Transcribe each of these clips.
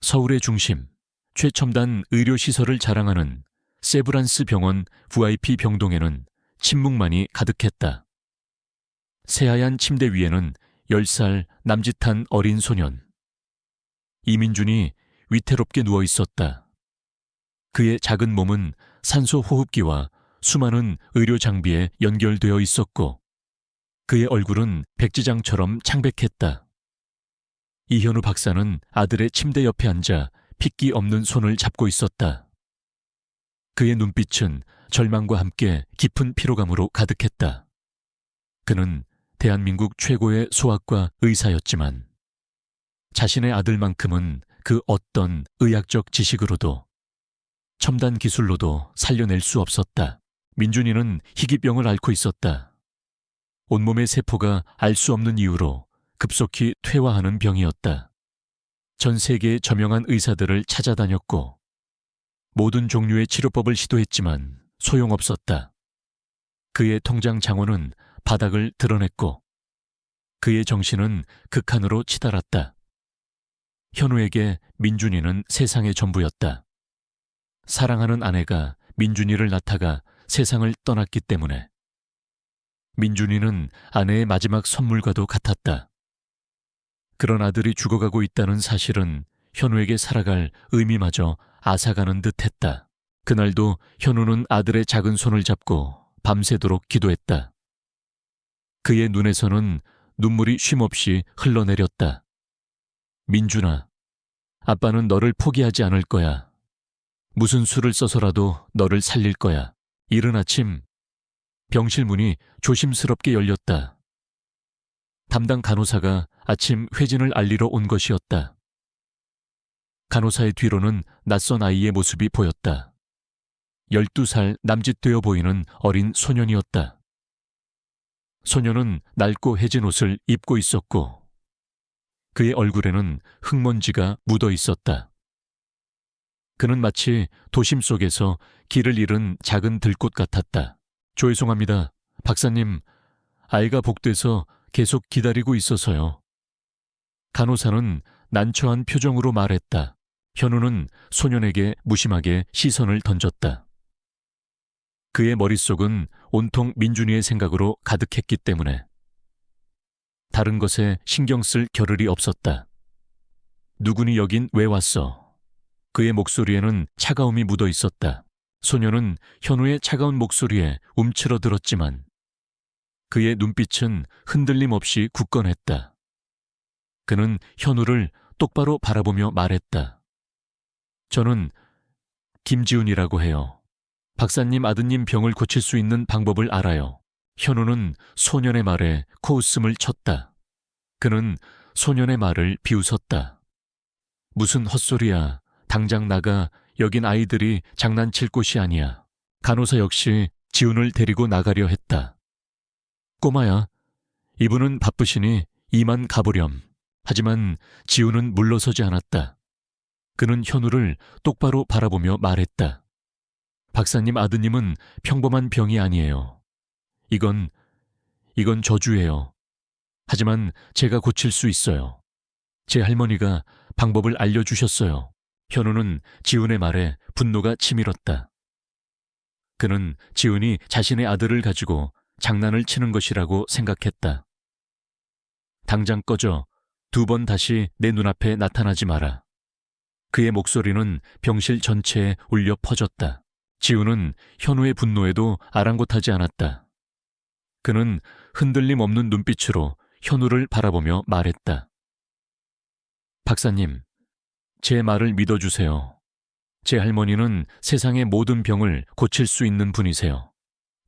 서울의 중심, 최첨단 의료시설을 자랑하는 세브란스 병원 VIP 병동에는 침묵만이 가득했다. 새하얀 침대 위에는 10살 남짓한 어린 소년. 이민준이 위태롭게 누워 있었다. 그의 작은 몸은 산소 호흡기와 수많은 의료 장비에 연결되어 있었고 그의 얼굴은 백지장처럼 창백했다. 이현우 박사는 아들의 침대 옆에 앉아 핏기 없는 손을 잡고 있었다. 그의 눈빛은 절망과 함께 깊은 피로감으로 가득했다. 그는 대한민국 최고의 소아과 의사였지만 자신의 아들만큼은 그 어떤 의학적 지식으로도 첨단 기술로도 살려낼 수 없었다. 민준이는 희귀병을 앓고 있었다. 온몸의 세포가 알 수 없는 이유로 급속히 퇴화하는 병이었다. 전 세계의 저명한 의사들을 찾아다녔고 모든 종류의 치료법을 시도했지만 소용없었다. 그의 통장 장원은 바닥을 드러냈고 그의 정신은 극한으로 치달았다. 현우에게 민준이는 세상의 전부였다. 사랑하는 아내가 민준이를 낳다가 세상을 떠났기 때문에 민준이는 아내의 마지막 선물과도 같았다. 그런 아들이 죽어가고 있다는 사실은 현우에게 살아갈 의미마저 앗아가는 듯했다. 그날도 현우는 아들의 작은 손을 잡고 밤새도록 기도했다. 그의 눈에서는 눈물이 쉼없이 흘러내렸다. 민준아, 아빠는 너를 포기하지 않을 거야. 무슨 수를 써서라도 너를 살릴 거야. 이른 아침 병실 문이 조심스럽게 열렸다. 담당 간호사가 아침 회진을 알리러 온 것이었다. 간호사의 뒤로는 낯선 아이의 모습이 보였다. 12살 남짓되어 보이는 어린 소년이었다. 소년은 낡고 해진 옷을 입고 있었고 그의 얼굴에는 흙먼지가 묻어 있었다. 그는 마치 도심 속에서 길을 잃은 작은 들꽃 같았다. 죄송합니다. 박사님, 아이가 복돼서 계속 기다리고 있어서요. 간호사는 난처한 표정으로 말했다. 현우는 소년에게 무심하게 시선을 던졌다. 그의 머릿속은 온통 민준이의 생각으로 가득했기 때문에 다른 것에 신경 쓸 겨를이 없었다. 누구니 여긴 왜 왔어? 그의 목소리에는 차가움이 묻어 있었다. 소년은 현우의 차가운 목소리에 움츠러들었지만 그의 눈빛은 흔들림 없이 굳건했다. 그는 현우를 똑바로 바라보며 말했다. 저는 김지훈이라고 해요. 박사님 아드님 병을 고칠 수 있는 방법을 알아요. 현우는 소년의 말에 코웃음을 쳤다. 그는 소년의 말을 비웃었다. 무슨 헛소리야. 당장 나가. 여긴 아이들이 장난칠 곳이 아니야. 간호사 역시 지훈을 데리고 나가려 했다. 꼬마야, 이분은 바쁘시니 이만 가보렴. 하지만 지훈은 물러서지 않았다. 그는 현우를 똑바로 바라보며 말했다. 박사님 아드님은 평범한 병이 아니에요. 이건 저주예요. 하지만 제가 고칠 수 있어요. 제 할머니가 방법을 알려주셨어요. 현우는 지훈의 말에 분노가 치밀었다. 그는 지훈이 자신의 아들을 가지고 장난을 치는 것이라고 생각했다. 당장 꺼져. 2번 다시 내 눈앞에 나타나지 마라. 그의 목소리는 병실 전체에 울려 퍼졌다. 지훈은 현우의 분노에도 아랑곳하지 않았다. 그는 흔들림 없는 눈빛으로 현우를 바라보며 말했다. 박사님, 제 말을 믿어주세요. 제 할머니는 세상의 모든 병을 고칠 수 있는 분이세요.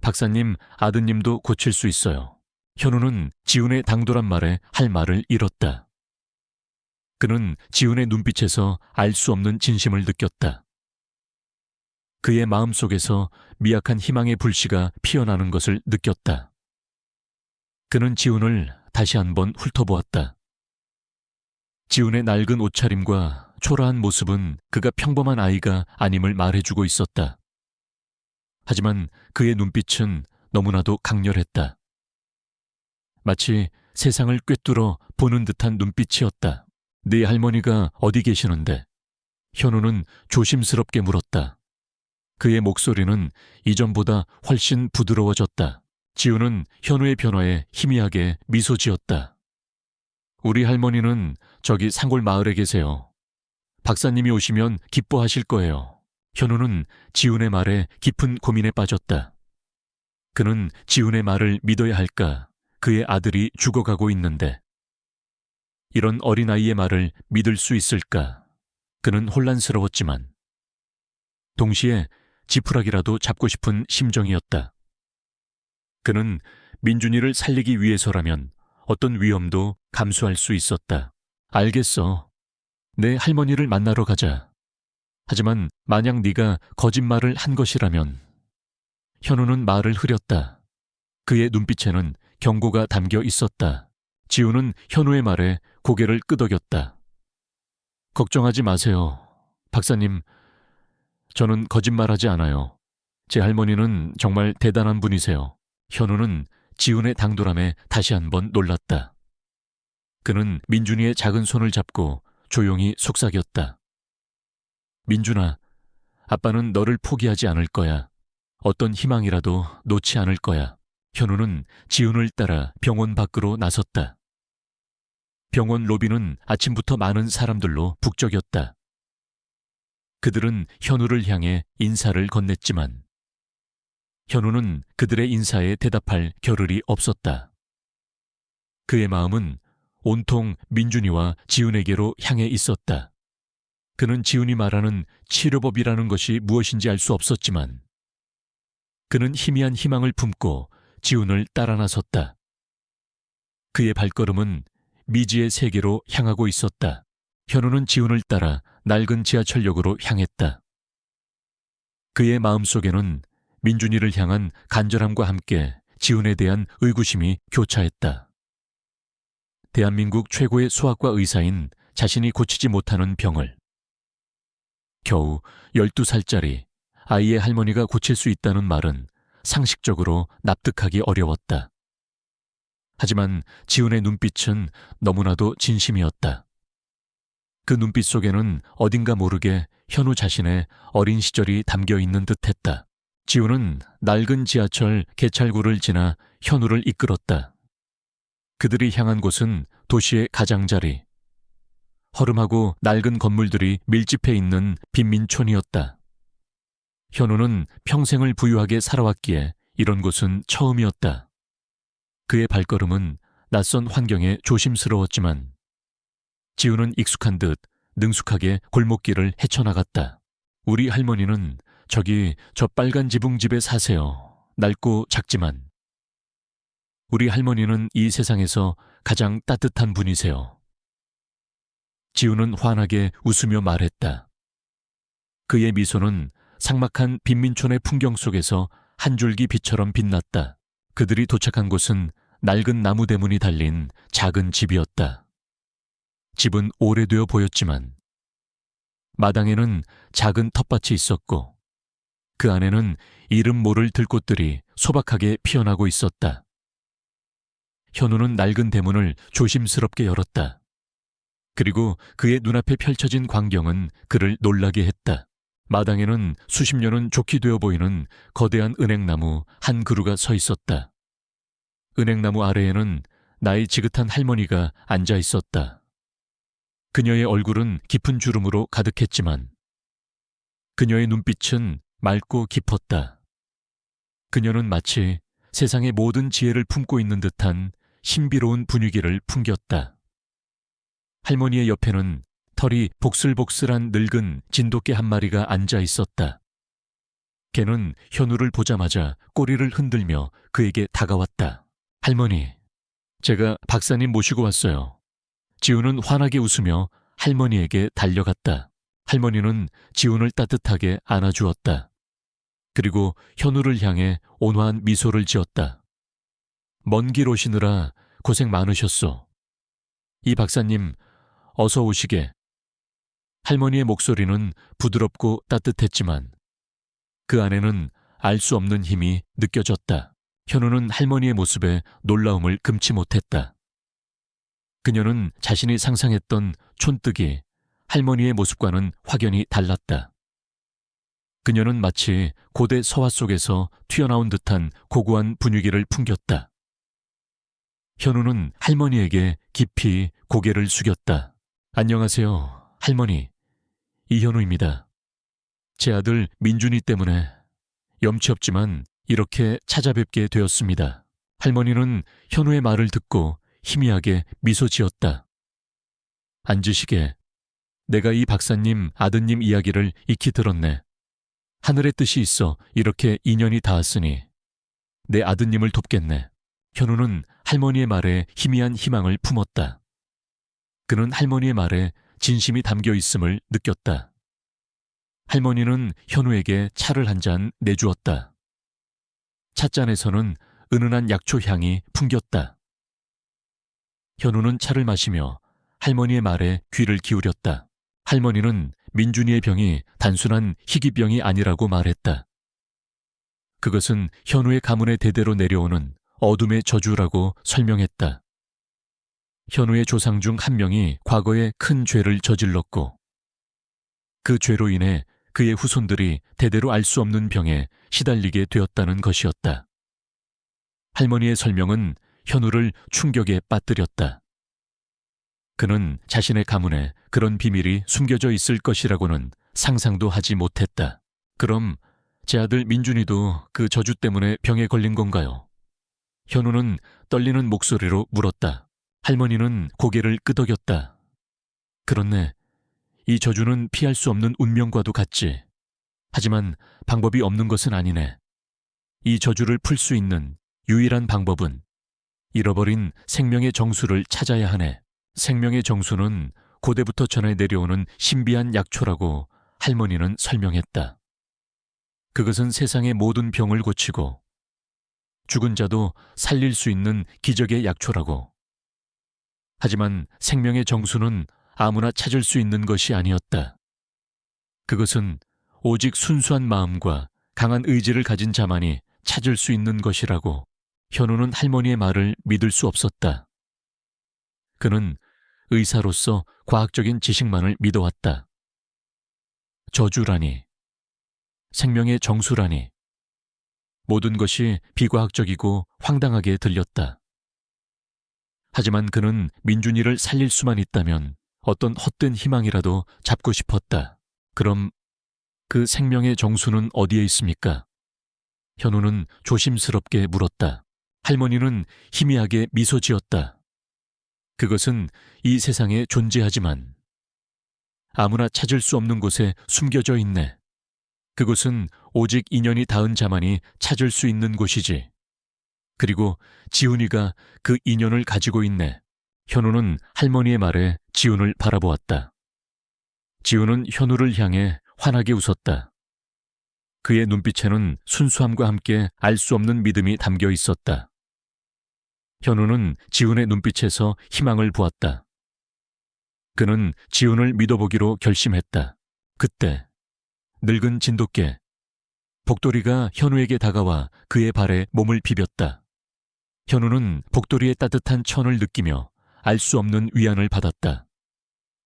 박사님 아드님도 고칠 수 있어요. 현우는 지훈의 당돌한 말에 할 말을 잃었다. 그는 지훈의 눈빛에서 알 수 없는 진심을 느꼈다. 그의 마음속에서 미약한 희망의 불씨가 피어나는 것을 느꼈다. 그는 지훈을 다시 한번 훑어보았다. 지훈의 낡은 옷차림과 초라한 모습은 그가 평범한 아이가 아님을 말해주고 있었다. 하지만 그의 눈빛은 너무나도 강렬했다. 마치 세상을 꿰뚫어 보는 듯한 눈빛이었다. 네 할머니가 어디 계시는데? 현우는 조심스럽게 물었다. 그의 목소리는 이전보다 훨씬 부드러워졌다. 지우는 현우의 변화에 희미하게 미소 지었다. 우리 할머니는 저기 산골 마을에 계세요. 박사님이 오시면 기뻐하실 거예요. 현우는 지훈의 말에 깊은 고민에 빠졌다. 그는 지훈의 말을 믿어야 할까? 그의 아들이 죽어가고 있는데. 이런 어린아이의 말을 믿을 수 있을까? 그는 혼란스러웠지만 동시에 지푸라기라도 잡고 싶은 심정이었다. 그는 민준이를 살리기 위해서라면 어떤 위험도 감수할 수 있었다. 알겠어. 내 할머니를 만나러 가자. 하지만 만약 네가 거짓말을 한 것이라면. 현우는 말을 흐렸다. 그의 눈빛에는 경고가 담겨 있었다. 지우는 현우의 말에 고개를 끄덕였다. 걱정하지 마세요. 박사님, 저는 거짓말하지 않아요. 제 할머니는 정말 대단한 분이세요. 현우는 지훈의 당돌함에 다시 한번 놀랐다. 그는 민준이의 작은 손을 잡고 조용히 속삭였다. 민준아, 아빠는 너를 포기하지 않을 거야. 어떤 희망이라도 놓지 않을 거야. 현우는 지훈을 따라 병원 밖으로 나섰다. 병원 로비는 아침부터 많은 사람들로 북적였다. 그들은 현우를 향해 인사를 건넸지만 현우는 그들의 인사에 대답할 겨를이 없었다. 그의 마음은 온통 민준이와 지훈에게로 향해 있었다. 그는 지훈이 말하는 치료법이라는 것이 무엇인지 알 수 없었지만 그는 희미한 희망을 품고 지훈을 따라 나섰다. 그의 발걸음은 미지의 세계로 향하고 있었다. 현우는 지훈을 따라 낡은 지하철역으로 향했다. 그의 마음속에는 민준이를 향한 간절함과 함께 지훈에 대한 의구심이 교차했다. 대한민국 최고의 소아과 의사인 자신이 고치지 못하는 병을 겨우 12살짜리 아이의 할머니가 고칠 수 있다는 말은 상식적으로 납득하기 어려웠다. 하지만 지훈의 눈빛은 너무나도 진심이었다. 그 눈빛 속에는 어딘가 모르게 현우 자신의 어린 시절이 담겨 있는 듯했다. 지훈은 낡은 지하철 개찰구를 지나 현우를 이끌었다. 그들이 향한 곳은 도시의 가장자리. 허름하고 낡은 건물들이 밀집해 있는 빈민촌이었다. 현우는 평생을 부유하게 살아왔기에 이런 곳은 처음이었다. 그의 발걸음은 낯선 환경에 조심스러웠지만 지훈은 익숙한 듯 능숙하게 골목길을 헤쳐나갔다. 우리 할머니는 저기 저 빨간 지붕집에 사세요. 낡고 작지만. 우리 할머니는 이 세상에서 가장 따뜻한 분이세요. 지훈은 환하게 웃으며 말했다. 그의 미소는 삭막한 빈민촌의 풍경 속에서 한 줄기 빛처럼 빛났다. 그들이 도착한 곳은 낡은 나무 대문이 달린 작은 집이었다. 집은 오래되어 보였지만 마당에는 작은 텃밭이 있었고 그 안에는 이름 모를 들꽃들이 소박하게 피어나고 있었다. 현우는 낡은 대문을 조심스럽게 열었다. 그리고 그의 눈앞에 펼쳐진 광경은 그를 놀라게 했다. 마당에는 수십 년은 좋게 되어 보이는 거대한 은행나무 한 그루가 서 있었다. 은행나무 아래에는 나이 지긋한 할머니가 앉아 있었다. 그녀의 얼굴은 깊은 주름으로 가득했지만 그녀의 눈빛은 맑고 깊었다. 그녀는 마치 세상의 모든 지혜를 품고 있는 듯한 신비로운 분위기를 풍겼다. 할머니의 옆에는 털이 복슬복슬한 늙은 진돗개 한 마리가 앉아 있었다. 개는 현우를 보자마자 꼬리를 흔들며 그에게 다가왔다. 할머니, 제가 박사님 모시고 왔어요. 지훈은 환하게 웃으며 할머니에게 달려갔다. 할머니는 지훈을 따뜻하게 안아주었다. 그리고 현우를 향해 온화한 미소를 지었다. 먼 길 오시느라 고생 많으셨소. 이 박사님, 어서 오시게. 할머니의 목소리는 부드럽고 따뜻했지만 그 안에는 알 수 없는 힘이 느껴졌다. 현우는 할머니의 모습에 놀라움을 금치 못했다. 그녀는 자신이 상상했던 촌뜨기, 할머니의 모습과는 확연히 달랐다. 그녀는 마치 고대 서화 속에서 튀어나온 듯한 고고한 분위기를 풍겼다. 현우는 할머니에게 깊이 고개를 숙였다. 안녕하세요, 할머니. 이현우입니다. 제 아들 민준이 때문에 염치 없지만 이렇게 찾아뵙게 되었습니다. 할머니는 현우의 말을 듣고 희미하게 미소 지었다. 앉으시게. 내가 이 박사님 아드님 이야기를 익히 들었네. 하늘의 뜻이 있어 이렇게 인연이 닿았으니 내 아드님을 돕겠네. 현우는 할머니의 말에 희미한 희망을 품었다. 그는 할머니의 말에 진심이 담겨 있음을 느꼈다. 할머니는 현우에게 차를 한 잔 내주었다. 찻잔에서는 은은한 약초 향이 풍겼다. 현우는 차를 마시며 할머니의 말에 귀를 기울였다. 할머니는 민준이의 병이 단순한 희귀병이 아니라고 말했다. 그것은 현우의 가문의 대대로 내려오는 어둠의 저주라고 설명했다. 현우의 조상 중 한 명이 과거에 큰 죄를 저질렀고 그 죄로 인해 그의 후손들이 대대로 알 수 없는 병에 시달리게 되었다는 것이었다. 할머니의 설명은 현우를 충격에 빠뜨렸다. 그는 자신의 가문에 그런 비밀이 숨겨져 있을 것이라고는 상상도 하지 못했다. 그럼 제 아들 민준이도 그 저주 때문에 병에 걸린 건가요? 현우는 떨리는 목소리로 물었다. 할머니는 고개를 끄덕였다. 그렇네. 이 저주는 피할 수 없는 운명과도 같지. 하지만 방법이 없는 것은 아니네. 이 저주를 풀 수 있는 유일한 방법은 잃어버린 생명의 정수를 찾아야 하네. 생명의 정수는 고대부터 전해 내려오는 신비한 약초라고 할머니는 설명했다. 그것은 세상의 모든 병을 고치고 죽은 자도 살릴 수 있는 기적의 약초라고. 하지만 생명의 정수는 아무나 찾을 수 있는 것이 아니었다. 그것은 오직 순수한 마음과 강한 의지를 가진 자만이 찾을 수 있는 것이라고. 현우는 할머니의 말을 믿을 수 없었다. 그는 의사로서 과학적인 지식만을 믿어왔다. 저주라니, 생명의 정수라니, 모든 것이 비과학적이고 황당하게 들렸다. 하지만 그는 민준이를 살릴 수만 있다면 어떤 헛된 희망이라도 잡고 싶었다. 그럼 그 생명의 정수는 어디에 있습니까? 현우는 조심스럽게 물었다. 할머니는 희미하게 미소 지었다. 그것은 이 세상에 존재하지만 아무나 찾을 수 없는 곳에 숨겨져 있네. 그곳은 오직 인연이 닿은 자만이 찾을 수 있는 곳이지. 그리고 지훈이가 그 인연을 가지고 있네. 현우는 할머니의 말에 지훈을 바라보았다. 지훈은 현우를 향해 환하게 웃었다. 그의 눈빛에는 순수함과 함께 알 수 없는 믿음이 담겨 있었다. 현우는 지훈의 눈빛에서 희망을 보았다. 그는 지훈을 믿어보기로 결심했다. 그때 늙은 진돗개 복돌이가 현우에게 다가와 그의 발에 몸을 비볐다. 현우는 복돌이의 따뜻한 천을 느끼며 알 수 없는 위안을 받았다.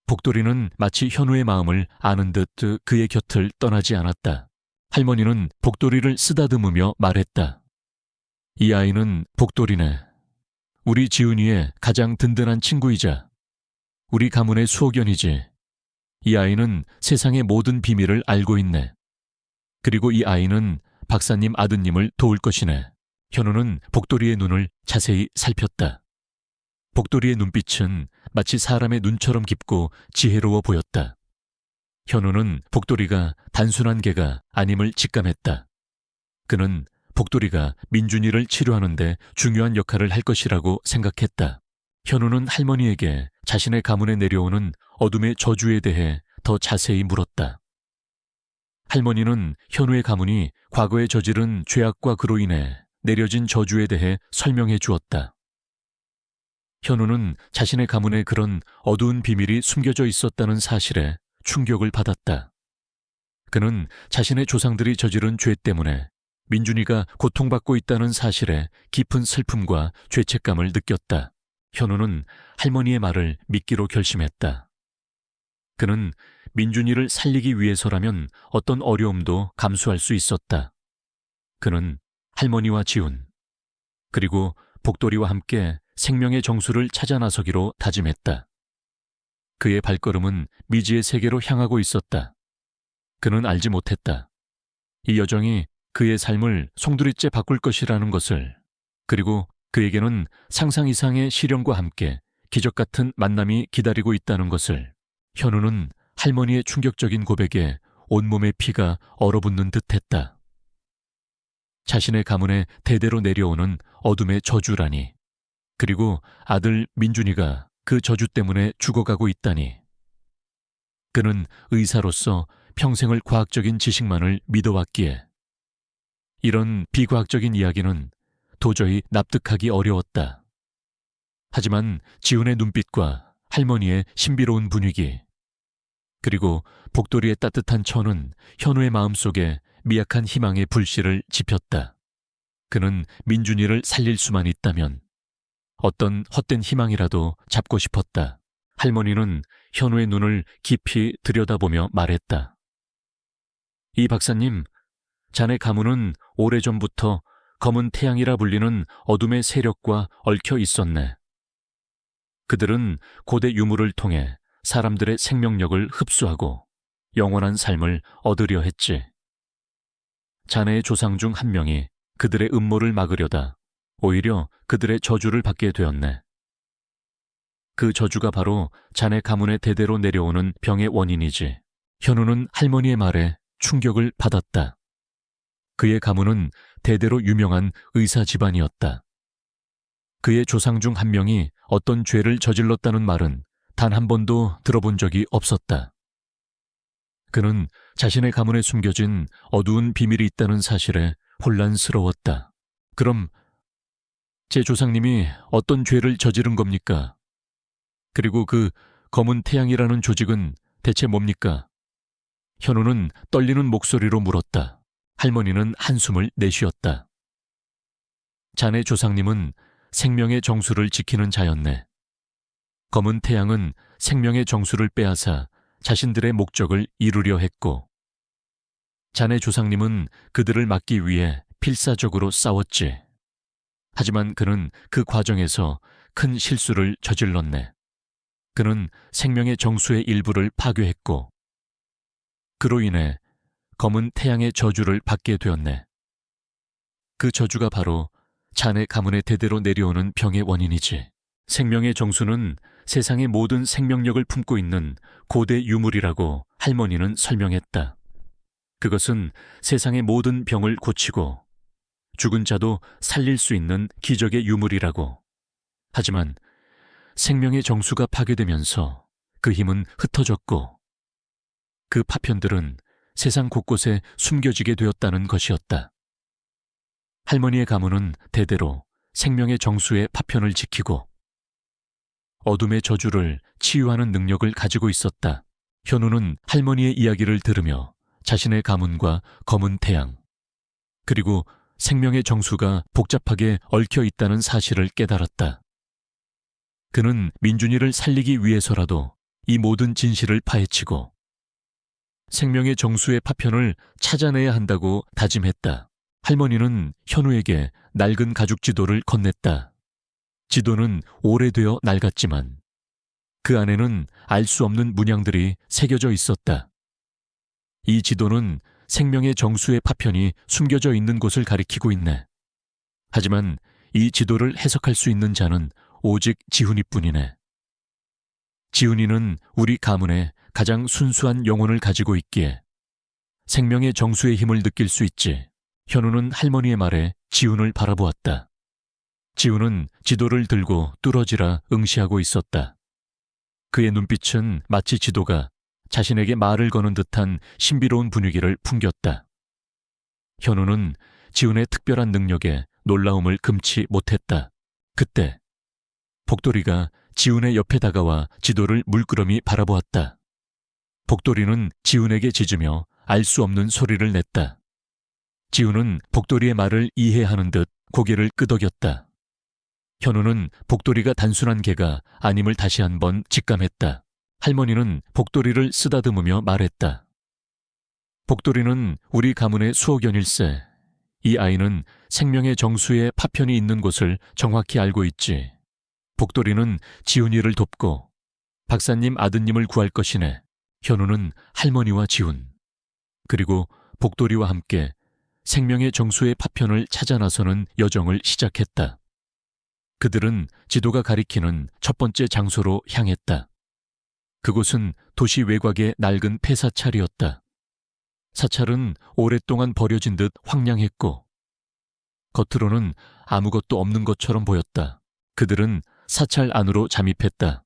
복돌이는 마치 현우의 마음을 아는 듯 그의 곁을 떠나지 않았다. 할머니는 복돌이를 쓰다듬으며 말했다. 이 아이는 복돌이네. 우리 지훈이의 가장 든든한 친구이자 우리 가문의 수호견이지. 이 아이는 세상의 모든 비밀을 알고 있네. 그리고 이 아이는 박사님 아드님을 도울 것이네. 현우는 복돌이의 눈을 자세히 살폈다. 복돌이의 눈빛은 마치 사람의 눈처럼 깊고 지혜로워 보였다. 현우는 복돌이가 단순한 개가 아님을 직감했다. 그는 복돌이가 민준이를 치료하는데 중요한 역할을 할 것이라고 생각했다. 현우는 할머니에게 자신의 가문에 내려오는 어둠의 저주에 대해 더 자세히 물었다. 할머니는 현우의 가문이 과거에 저지른 죄악과 그로 인해 내려진 저주에 대해 설명해 주었다. 현우는 자신의 가문에 그런 어두운 비밀이 숨겨져 있었다는 사실에 충격을 받았다. 그는 자신의 조상들이 저지른 죄 때문에 민준이가 고통받고 있다는 사실에 깊은 슬픔과 죄책감을 느꼈다. 현우는 할머니의 말을 믿기로 결심했다. 그는 민준이를 살리기 위해서라면 어떤 어려움도 감수할 수 있었다. 그는 할머니와 지훈, 그리고 복돌이와 함께 생명의 정수를 찾아 나서기로 다짐했다. 그의 발걸음은 미지의 세계로 향하고 있었다. 그는 알지 못했다. 이 여정이 그의 삶을 송두리째 바꿀 것이라는 것을, 그리고 그에게는 상상 이상의 시련과 함께 기적 같은 만남이 기다리고 있다는 것을. 현우는 할머니의 충격적인 고백에 온몸의 피가 얼어붙는 듯했다. 자신의 가문에 대대로 내려오는 어둠의 저주라니, 그리고 아들 민준이가 그 저주 때문에 죽어가고 있다니. 그는 의사로서 평생을 과학적인 지식만을 믿어왔기에 이런 비과학적인 이야기는 도저히 납득하기 어려웠다. 하지만 지훈의 눈빛과 할머니의 신비로운 분위기, 그리고 복돌이의 따뜻한 천은 현우의 마음속에 미약한 희망의 불씨를 지폈다. 그는 민준이를 살릴 수만 있다면 어떤 헛된 희망이라도 잡고 싶었다. 할머니는 현우의 눈을 깊이 들여다보며 말했다. 이 박사님, 자네 가문은 오래전부터 검은 태양이라 불리는 어둠의 세력과 얽혀 있었네. 그들은 고대 유물을 통해 사람들의 생명력을 흡수하고 영원한 삶을 얻으려 했지. 자네의 조상 중 한 명이 그들의 음모를 막으려다 오히려 그들의 저주를 받게 되었네. 그 저주가 바로 자네 가문의 대대로 내려오는 병의 원인이지. 현우는 할머니의 말에 충격을 받았다. 그의 가문은 대대로 유명한 의사 집안이었다. 그의 조상 중 한 명이 어떤 죄를 저질렀다는 말은 단 한 번도 들어본 적이 없었다. 그는 자신의 가문에 숨겨진 어두운 비밀이 있다는 사실에 혼란스러웠다. 그럼 제 조상님이 어떤 죄를 저지른 겁니까? 그리고 그 검은 태양이라는 조직은 대체 뭡니까? 현우는 떨리는 목소리로 물었다. 할머니는 한숨을 내쉬었다. 자네 조상님은 생명의 정수를 지키는 자였네. 검은 태양은 생명의 정수를 빼앗아 자신들의 목적을 이루려 했고, 자네 조상님은 그들을 막기 위해 필사적으로 싸웠지. 하지만 그는 그 과정에서 큰 실수를 저질렀네. 그는 생명의 정수의 일부를 파괴했고, 그로 인해 검은 태양의 저주를 받게 되었네. 그 저주가 바로 자네 가문의 대대로 내려오는 병의 원인이지. 생명의 정수는 세상의 모든 생명력을 품고 있는 고대 유물이라고 할머니는 설명했다. 그것은 세상의 모든 병을 고치고 죽은 자도 살릴 수 있는 기적의 유물이라고. 하지만 생명의 정수가 파괴되면서 그 힘은 흩어졌고 그 파편들은 세상 곳곳에 숨겨지게 되었다는 것이었다. 할머니의 가문은 대대로 생명의 정수의 파편을 지키고 어둠의 저주를 치유하는 능력을 가지고 있었다. 현우는 할머니의 이야기를 들으며 자신의 가문과 검은 태양, 그리고 생명의 정수가 복잡하게 얽혀 있다는 사실을 깨달았다. 그는 민준이를 살리기 위해서라도 이 모든 진실을 파헤치고 생명의 정수의 파편을 찾아내야 한다고 다짐했다. 할머니는 현우에게 낡은 가죽 지도를 건넸다. 지도는 오래되어 낡았지만 그 안에는 알 수 없는 문양들이 새겨져 있었다. 이 지도는 생명의 정수의 파편이 숨겨져 있는 곳을 가리키고 있네. 하지만 이 지도를 해석할 수 있는 자는 오직 지훈이뿐이네. 지훈이는 우리 가문에 가장 순수한 영혼을 가지고 있기에 생명의 정수의 힘을 느낄 수 있지. 현우는 할머니의 말에 지훈을 바라보았다. 지훈은 지도를 들고 뚫어지라 응시하고 있었다. 그의 눈빛은 마치 지도가 자신에게 말을 거는 듯한 신비로운 분위기를 풍겼다. 현우는 지훈의 특별한 능력에 놀라움을 금치 못했다. 그때 복돌이가 지훈의 옆에 다가와 지도를 물끄러미 바라보았다. 복돌이는 지훈에게 짖으며 알 수 없는 소리를 냈다. 지훈은 복돌이의 말을 이해하는 듯 고개를 끄덕였다. 현우는 복돌이가 단순한 개가 아님을 다시 한번 직감했다. 할머니는 복도리를 쓰다듬으며 말했다. 복도리는 우리 가문의 수호견일세. 이 아이는 생명의 정수에 파편이 있는 곳을 정확히 알고 있지. 복도리는 지훈이를 돕고 박사님 아드님을 구할 것이네. 현우는 할머니와 지훈, 그리고 복도리와 함께 생명의 정수의 파편을 찾아 나서는 여정을 시작했다. 그들은 지도가 가리키는 첫 번째 장소로 향했다. 그곳은 도시 외곽의 낡은 폐사찰이었다. 사찰은 오랫동안 버려진 듯 황량했고 겉으로는 아무것도 없는 것처럼 보였다. 그들은 사찰 안으로 잠입했다.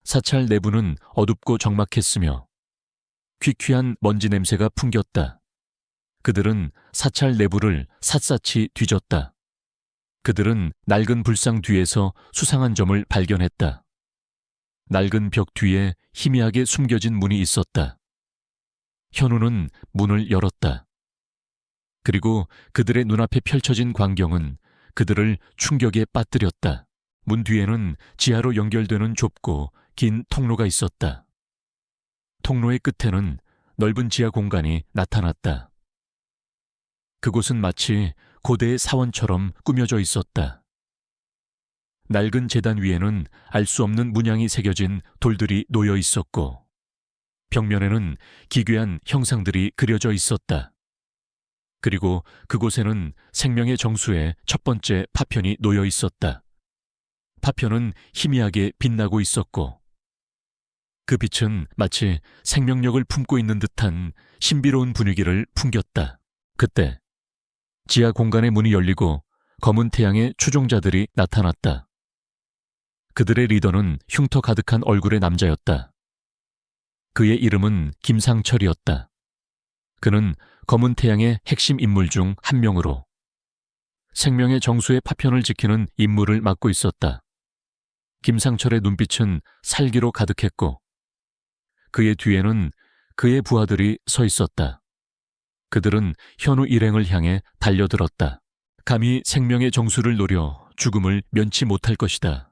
사찰 내부는 어둡고 적막했으며 퀴퀴한 먼지 냄새가 풍겼다. 그들은 사찰 내부를 샅샅이 뒤졌다. 그들은 낡은 불상 뒤에서 수상한 점을 발견했다. 낡은 벽 뒤에 희미하게 숨겨진 문이 있었다. 현우는 문을 열었다. 그리고 그들의 눈앞에 펼쳐진 광경은 그들을 충격에 빠뜨렸다. 문 뒤에는 지하로 연결되는 좁고 긴 통로가 있었다. 통로의 끝에는 넓은 지하 공간이 나타났다. 그곳은 마치 고대의 사원처럼 꾸며져 있었다. 낡은 제단 위에는 알 수 없는 문양이 새겨진 돌들이 놓여 있었고 벽면에는 기괴한 형상들이 그려져 있었다. 그리고 그곳에는 생명의 정수의 첫 번째 파편이 놓여 있었다. 파편은 희미하게 빛나고 있었고 그 빛은 마치 생명력을 품고 있는 듯한 신비로운 분위기를 풍겼다. 그때 지하 공간의 문이 열리고 검은 태양의 추종자들이 나타났다. 그들의 리더는 흉터 가득한 얼굴의 남자였다. 그의 이름은 김상철이었다. 그는 검은 태양의 핵심 인물 중 한 명으로 생명의 정수의 파편을 지키는 임무를 맡고 있었다. 김상철의 눈빛은 살기로 가득했고 그의 뒤에는 그의 부하들이 서 있었다. 그들은 현우 일행을 향해 달려들었다. 감히 생명의 정수를 노려 죽음을 면치 못할 것이다.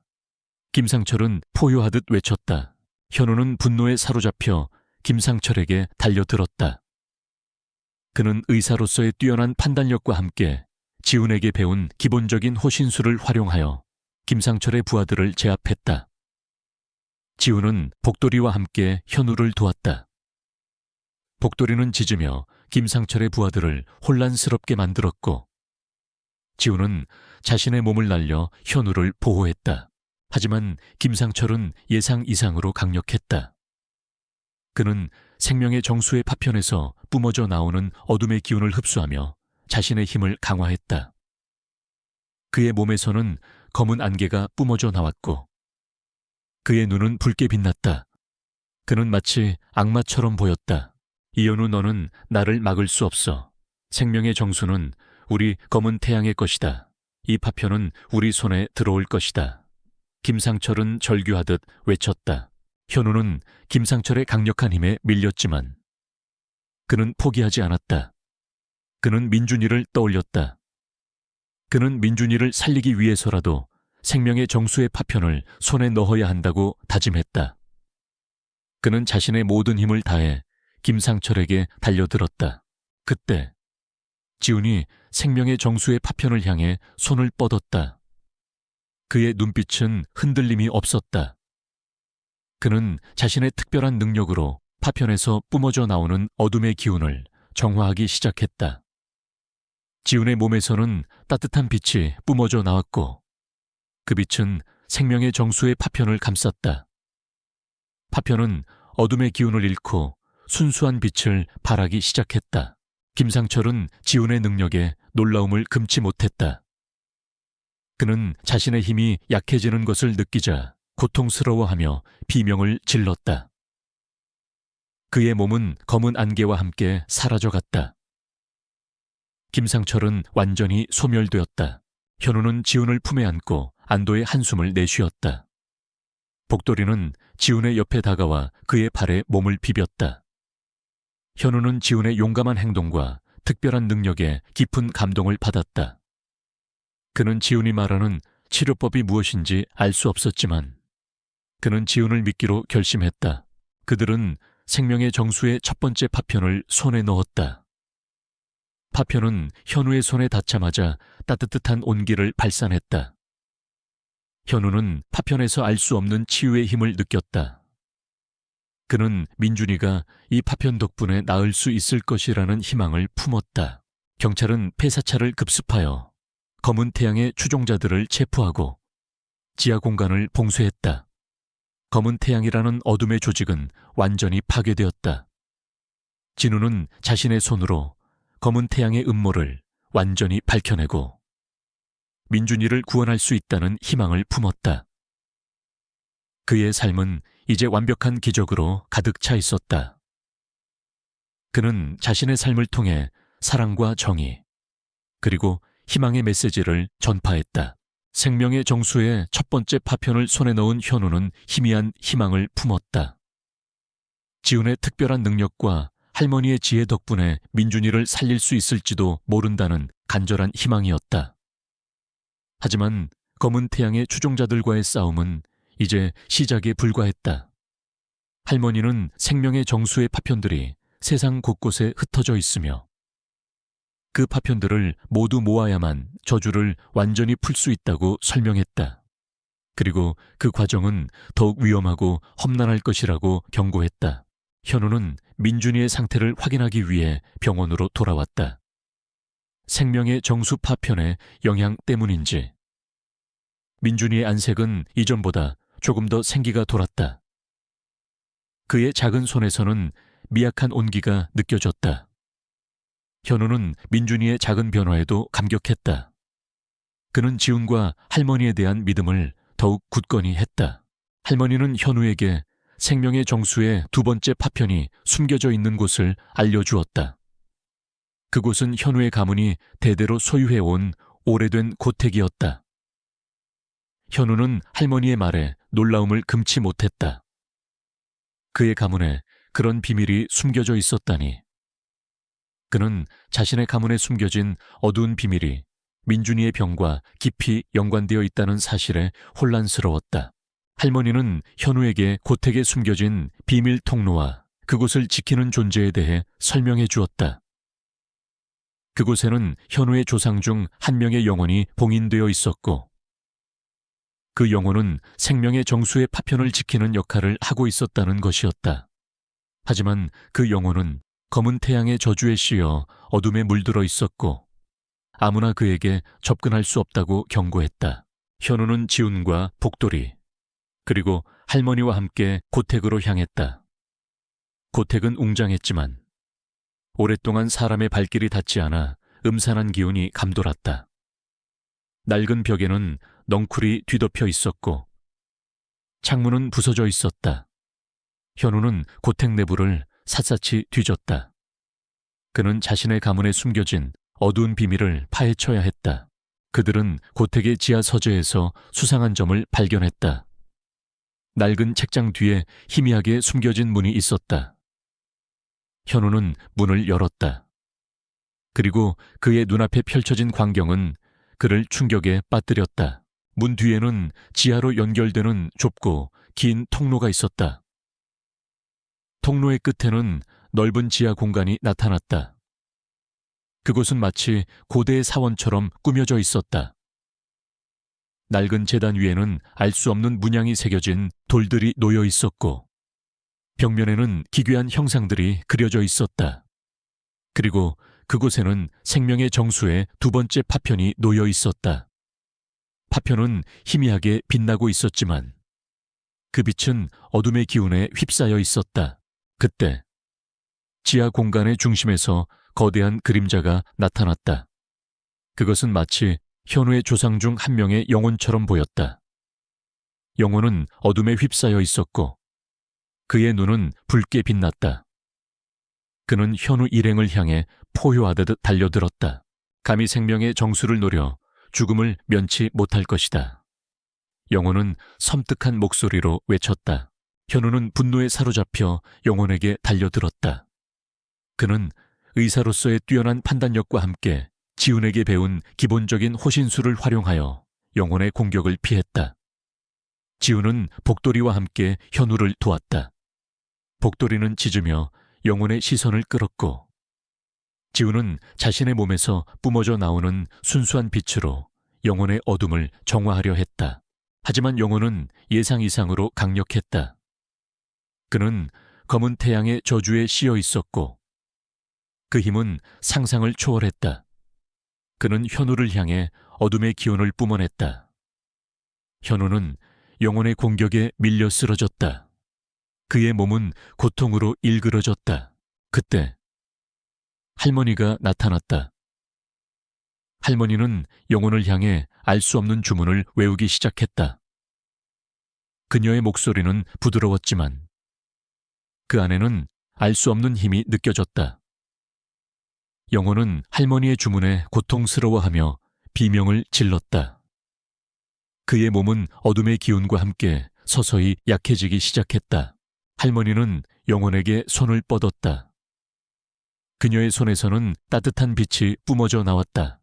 김상철은 포효하듯 외쳤다. 현우는 분노에 사로잡혀 김상철에게 달려들었다. 그는 의사로서의 뛰어난 판단력과 함께 지훈에게 배운 기본적인 호신술을 활용하여 김상철의 부하들을 제압했다. 지훈은 복도리와 함께 현우를 도왔다. 복도리는 짖으며 김상철의 부하들을 혼란스럽게 만들었고 지훈은 자신의 몸을 날려 현우를 보호했다. 하지만 김상철은 예상 이상으로 강력했다. 그는 생명의 정수의 파편에서 뿜어져 나오는 어둠의 기운을 흡수하며 자신의 힘을 강화했다. 그의 몸에서는 검은 안개가 뿜어져 나왔고 그의 눈은 붉게 빛났다. 그는 마치 악마처럼 보였다. 이현우, 너는 나를 막을 수 없어. 생명의 정수는 우리 검은 태양의 것이다. 이 파편은 우리 손에 들어올 것이다. 김상철은 절규하듯 외쳤다. 현우는 김상철의 강력한 힘에 밀렸지만 그는 포기하지 않았다. 그는 민준이를 떠올렸다. 그는 민준이를 살리기 위해서라도 생명의 정수의 파편을 손에 넣어야 한다고 다짐했다. 그는 자신의 모든 힘을 다해 김상철에게 달려들었다. 그때 지훈이 생명의 정수의 파편을 향해 손을 뻗었다. 그의 눈빛은 흔들림이 없었다. 그는 자신의 특별한 능력으로 파편에서 뿜어져 나오는 어둠의 기운을 정화하기 시작했다. 지훈의 몸에서는 따뜻한 빛이 뿜어져 나왔고 그 빛은 생명의 정수의 파편을 감쌌다. 파편은 어둠의 기운을 잃고 순수한 빛을 발하기 시작했다. 김상철은 지훈의 능력에 놀라움을 금치 못했다. 그는 자신의 힘이 약해지는 것을 느끼자 고통스러워하며 비명을 질렀다. 그의 몸은 검은 안개와 함께 사라져갔다. 김상철은 완전히 소멸되었다. 현우는 지훈을 품에 안고 안도의 한숨을 내쉬었다. 복도리는 지훈의 옆에 다가와 그의 발에 몸을 비볐다. 현우는 지훈의 용감한 행동과 특별한 능력에 깊은 감동을 받았다. 그는 지훈이 말하는 치료법이 무엇인지 알 수 없었지만 그는 지훈을 믿기로 결심했다. 그들은 생명의 정수의 첫 번째 파편을 손에 넣었다. 파편은 현우의 손에 닿자마자 따뜻한 온기를 발산했다. 현우는 파편에서 알 수 없는 치유의 힘을 느꼈다. 그는 민준이가 이 파편 덕분에 나을 수 있을 것이라는 희망을 품었다. 경찰은 폐사차를 급습하여 검은 태양의 추종자들을 체포하고 지하 공간을 봉쇄했다. 검은 태양이라는 어둠의 조직은 완전히 파괴되었다. 진우는 자신의 손으로 검은 태양의 음모를 완전히 밝혀내고 민준이를 구원할 수 있다는 희망을 품었다. 그의 삶은 이제 완벽한 기적으로 가득 차 있었다. 그는 자신의 삶을 통해 사랑과 정의, 그리고 희망의 메시지를 전파했다. 생명의 정수의 첫 번째 파편을 손에 넣은 현우는 희미한 희망을 품었다. 지훈의 특별한 능력과 할머니의 지혜 덕분에 민준이를 살릴 수 있을지도 모른다는 간절한 희망이었다. 하지만 검은 태양의 추종자들과의 싸움은 이제 시작에 불과했다. 할머니는 생명의 정수의 파편들이 세상 곳곳에 흩어져 있으며 그 파편들을 모두 모아야만 저주를 완전히 풀 수 있다고 설명했다. 그리고 그 과정은 더욱 위험하고 험난할 것이라고 경고했다. 현우는 민준이의 상태를 확인하기 위해 병원으로 돌아왔다. 생명의 정수 파편의 영향 때문인지 민준이의 안색은 이전보다 조금 더 생기가 돌았다. 그의 작은 손에서는 미약한 온기가 느껴졌다. 현우는 민준이의 작은 변화에도 감격했다. 그는 지훈과 할머니에 대한 믿음을 더욱 굳건히 했다. 할머니는 현우에게 생명의 정수의 두 번째 파편이 숨겨져 있는 곳을 알려주었다. 그곳은 현우의 가문이 대대로 소유해온 오래된 고택이었다. 현우는 할머니의 말에 놀라움을 금치 못했다. 그의 가문에 그런 비밀이 숨겨져 있었다니. 그는 자신의 가문에 숨겨진 어두운 비밀이 민준이의 병과 깊이 연관되어 있다는 사실에 혼란스러웠다. 할머니는 현우에게 고택에 숨겨진 비밀 통로와 그곳을 지키는 존재에 대해 설명해 주었다. 그곳에는 현우의 조상 중 한 명의 영혼이 봉인되어 있었고 그 영혼은 생명의 정수의 파편을 지키는 역할을 하고 있었다는 것이었다. 하지만 그 영혼은 검은 태양의 저주에 씌여 어둠에 물들어 있었고 아무나 그에게 접근할 수 없다고 경고했다. 현우는 지훈과 복돌이 그리고 할머니와 함께 고택으로 향했다. 고택은 웅장했지만 오랫동안 사람의 발길이 닿지 않아 음산한 기운이 감돌았다. 낡은 벽에는 넝쿨이 뒤덮여 있었고 창문은 부서져 있었다. 현우는 고택 내부를 샅샅이 뒤졌다. 그는 자신의 가문에 숨겨진 어두운 비밀을 파헤쳐야 했다. 그들은 고택의 지하 서재에서 수상한 점을 발견했다. 낡은 책장 뒤에 희미하게 숨겨진 문이 있었다. 현우는 문을 열었다. 그리고 그의 눈앞에 펼쳐진 광경은 그를 충격에 빠뜨렸다. 문 뒤에는 지하로 연결되는 좁고 긴 통로가 있었다. 통로의 끝에는 넓은 지하 공간이 나타났다. 그곳은 마치 고대의 사원처럼 꾸며져 있었다. 낡은 제단 위에는 알 수 없는 문양이 새겨진 돌들이 놓여 있었고 벽면에는 기괴한 형상들이 그려져 있었다. 그리고 그곳에는 생명의 정수의 두 번째 파편이 놓여 있었다. 파편은 희미하게 빛나고 있었지만 그 빛은 어둠의 기운에 휩싸여 있었다. 그때 지하 공간의 중심에서 거대한 그림자가 나타났다. 그것은 마치 현우의 조상 중 한 명의 영혼처럼 보였다. 영혼은 어둠에 휩싸여 있었고 그의 눈은 붉게 빛났다. 그는 현우 일행을 향해 포효하듯 달려들었다. 감히 생명의 정수를 노려 죽음을 면치 못할 것이다. 영혼은 섬뜩한 목소리로 외쳤다. 현우는 분노에 사로잡혀 영혼에게 달려들었다. 그는 의사로서의 뛰어난 판단력과 함께 지훈에게 배운 기본적인 호신술을 활용하여 영혼의 공격을 피했다. 지우는 복돌이와 함께 현우를 도왔다. 복돌이는 짖으며 영혼의 시선을 끌었고, 지우는 자신의 몸에서 뿜어져 나오는 순수한 빛으로 영혼의 어둠을 정화하려 했다. 하지만 영혼은 예상 이상으로 강력했다. 그는 검은 태양의 저주에 씌여 있었고, 그 힘은 상상을 초월했다. 그는 현우를 향해 어둠의 기운을 뿜어냈다. 현우는 영혼의 공격에 밀려 쓰러졌다. 그의 몸은 고통으로 일그러졌다. 그때 할머니가 나타났다. 할머니는 영혼을 향해 알 수 없는 주문을 외우기 시작했다. 그녀의 목소리는 부드러웠지만 그 안에는 알 수 없는 힘이 느껴졌다. 영혼은 할머니의 주문에 고통스러워하며 비명을 질렀다. 그의 몸은 어둠의 기운과 함께 서서히 약해지기 시작했다. 할머니는 영혼에게 손을 뻗었다. 그녀의 손에서는 따뜻한 빛이 뿜어져 나왔다.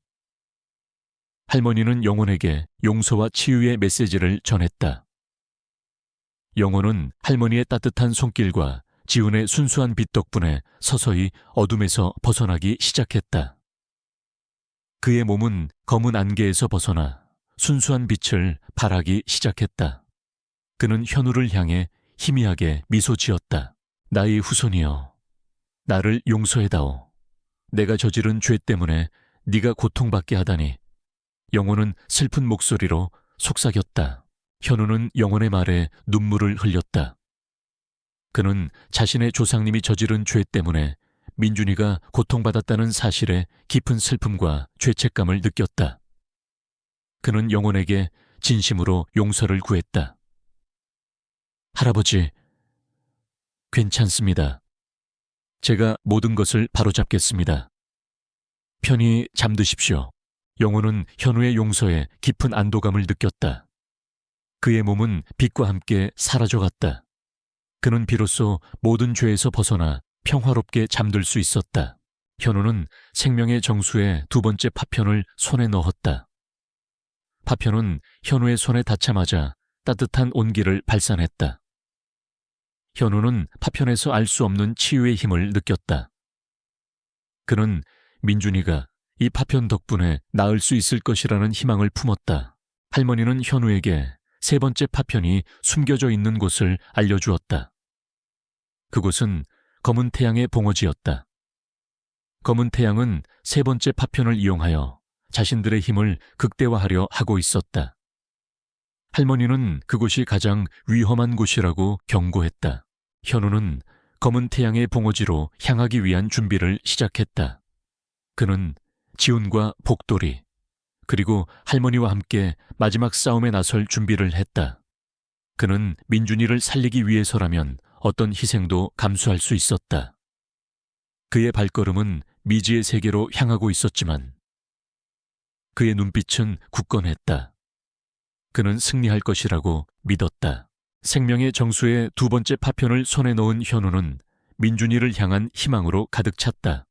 할머니는 영혼에게 용서와 치유의 메시지를 전했다. 영혼은 할머니의 따뜻한 손길과 지훈의 순수한 빛 덕분에 서서히 어둠에서 벗어나기 시작했다. 그의 몸은 검은 안개에서 벗어나 순수한 빛을 발하기 시작했다. 그는 현우를 향해 희미하게 미소 지었다. 나의 후손이여, 나를 용서해다오. 내가 저지른 죄 때문에 네가 고통받게 하다니. 영혼은 슬픈 목소리로 속삭였다. 현우는 영혼의 말에 눈물을 흘렸다. 그는 자신의 조상님이 저지른 죄 때문에 민준이가 고통받았다는 사실에 깊은 슬픔과 죄책감을 느꼈다. 그는 영혼에게 진심으로 용서를 구했다. 할아버지, 괜찮습니다. 제가 모든 것을 바로잡겠습니다. 편히 잠드십시오. 영혼은 현우의 용서에 깊은 안도감을 느꼈다. 그의 몸은 빛과 함께 사라져갔다. 그는 비로소 모든 죄에서 벗어나 평화롭게 잠들 수 있었다. 현우는 생명의 정수의 두 번째 파편을 손에 넣었다. 파편은 현우의 손에 닿자마자 따뜻한 온기를 발산했다. 현우는 파편에서 알 수 없는 치유의 힘을 느꼈다. 그는 민준이가 이 파편 덕분에 나을 수 있을 것이라는 희망을 품었다. 할머니는 현우에게 세 번째 파편이 숨겨져 있는 곳을 알려주었다. 그곳은 검은 태양의 봉오지였다. 검은 태양은 세 번째 파편을 이용하여 자신들의 힘을 극대화하려 하고 있었다. 할머니는 그곳이 가장 위험한 곳이라고 경고했다. 현우는 검은 태양의 봉오지로 향하기 위한 준비를 시작했다. 그는 지훈과 복돌이, 그리고 할머니와 함께 마지막 싸움에 나설 준비를 했다. 그는 민준이를 살리기 위해서라면 어떤 희생도 감수할 수 있었다. 그의 발걸음은 미지의 세계로 향하고 있었지만 그의 눈빛은 굳건했다. 그는 승리할 것이라고 믿었다. 생명의 정수의 두 번째 파편을 손에 넣은 현우는 민준이를 향한 희망으로 가득 찼다.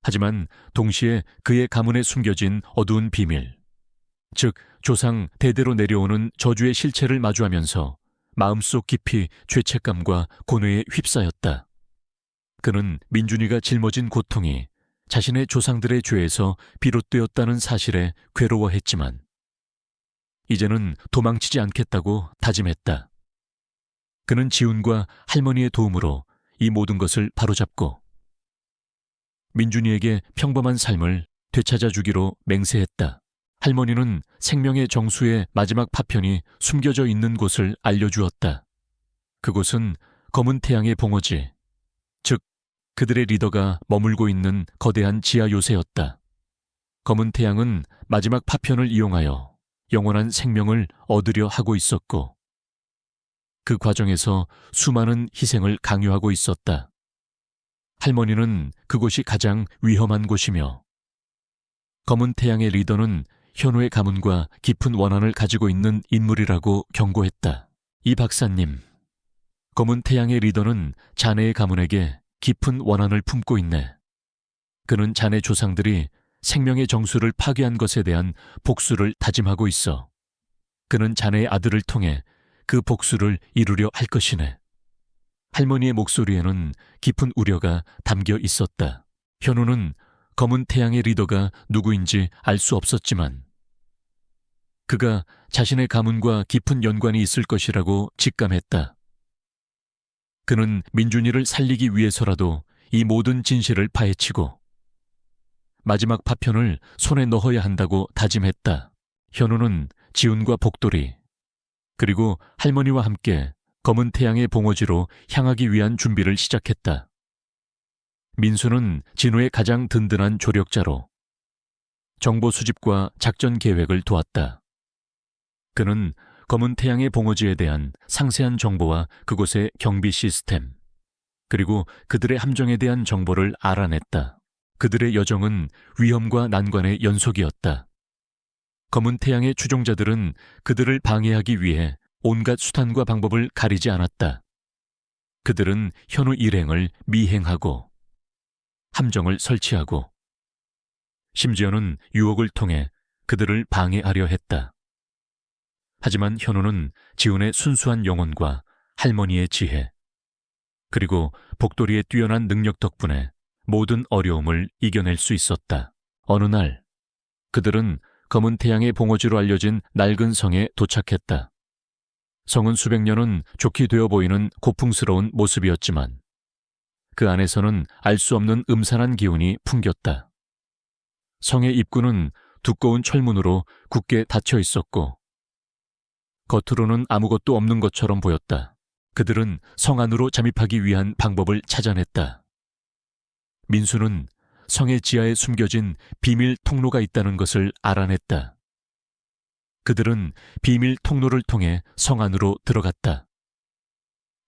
하지만 동시에 그의 가문에 숨겨진 어두운 비밀, 즉 조상 대대로 내려오는 저주의 실체를 마주하면서 마음속 깊이 죄책감과 고뇌에 휩싸였다. 그는 민준이가 짊어진 고통이 자신의 조상들의 죄에서 비롯되었다는 사실에 괴로워했지만 이제는 도망치지 않겠다고 다짐했다. 그는 지훈과 할머니의 도움으로 이 모든 것을 바로잡고 민준이에게 평범한 삶을 되찾아주기로 맹세했다. 할머니는 생명의 정수의 마지막 파편이 숨겨져 있는 곳을 알려주었다. 그곳은 검은 태양의 봉오지, 즉 그들의 리더가 머물고 있는 거대한 지하 요새였다. 검은 태양은 마지막 파편을 이용하여 영원한 생명을 얻으려 하고 있었고 그 과정에서 수많은 희생을 강요하고 있었다. 할머니는 그곳이 가장 위험한 곳이며 검은 태양의 리더는 현우의 가문과 깊은 원한을 가지고 있는 인물이라고 경고했다. 이 박사님, 검은 태양의 리더는 자네의 가문에게 깊은 원한을 품고 있네. 그는 자네 조상들이 생명의 정수를 파괴한 것에 대한 복수를 다짐하고 있어. 그는 자네의 아들을 통해 그 복수를 이루려 할 것이네. 할머니의 목소리에는 깊은 우려가 담겨 있었다. 현우는 검은 태양의 리더가 누구인지 알 수 없었지만 그가 자신의 가문과 깊은 연관이 있을 것이라고 직감했다. 그는 민준이를 살리기 위해서라도 이 모든 진실을 파헤치고 마지막 파편을 손에 넣어야 한다고 다짐했다. 현우는 지훈과 복돌이 그리고 할머니와 함께 검은 태양의 봉오지로 향하기 위한 준비를 시작했다. 민수는 진우의 가장 든든한 조력자로 정보 수집과 작전 계획을 도왔다. 그는 검은 태양의 봉오지에 대한 상세한 정보와 그곳의 경비 시스템, 그리고 그들의 함정에 대한 정보를 알아냈다. 그들의 여정은 위험과 난관의 연속이었다. 검은 태양의 추종자들은 그들을 방해하기 위해 온갖 수단과 방법을 가리지 않았다. 그들은 현우 일행을 미행하고 함정을 설치하고 심지어는 유혹을 통해 그들을 방해하려 했다. 하지만 현우는 지훈의 순수한 영혼과 할머니의 지혜, 그리고 복돌이의 뛰어난 능력 덕분에 모든 어려움을 이겨낼 수 있었다. 어느 날 그들은 검은 태양의 봉오지로 알려진 낡은 성에 도착했다. 성은 수백 년은 좋게 되어 보이는 고풍스러운 모습이었지만 그 안에서는 알 수 없는 음산한 기운이 풍겼다. 성의 입구는 두꺼운 철문으로 굳게 닫혀 있었고 겉으로는 아무것도 없는 것처럼 보였다. 그들은 성 안으로 잠입하기 위한 방법을 찾아냈다. 민수는 성의 지하에 숨겨진 비밀 통로가 있다는 것을 알아냈다. 그들은 비밀 통로를 통해 성 안으로 들어갔다.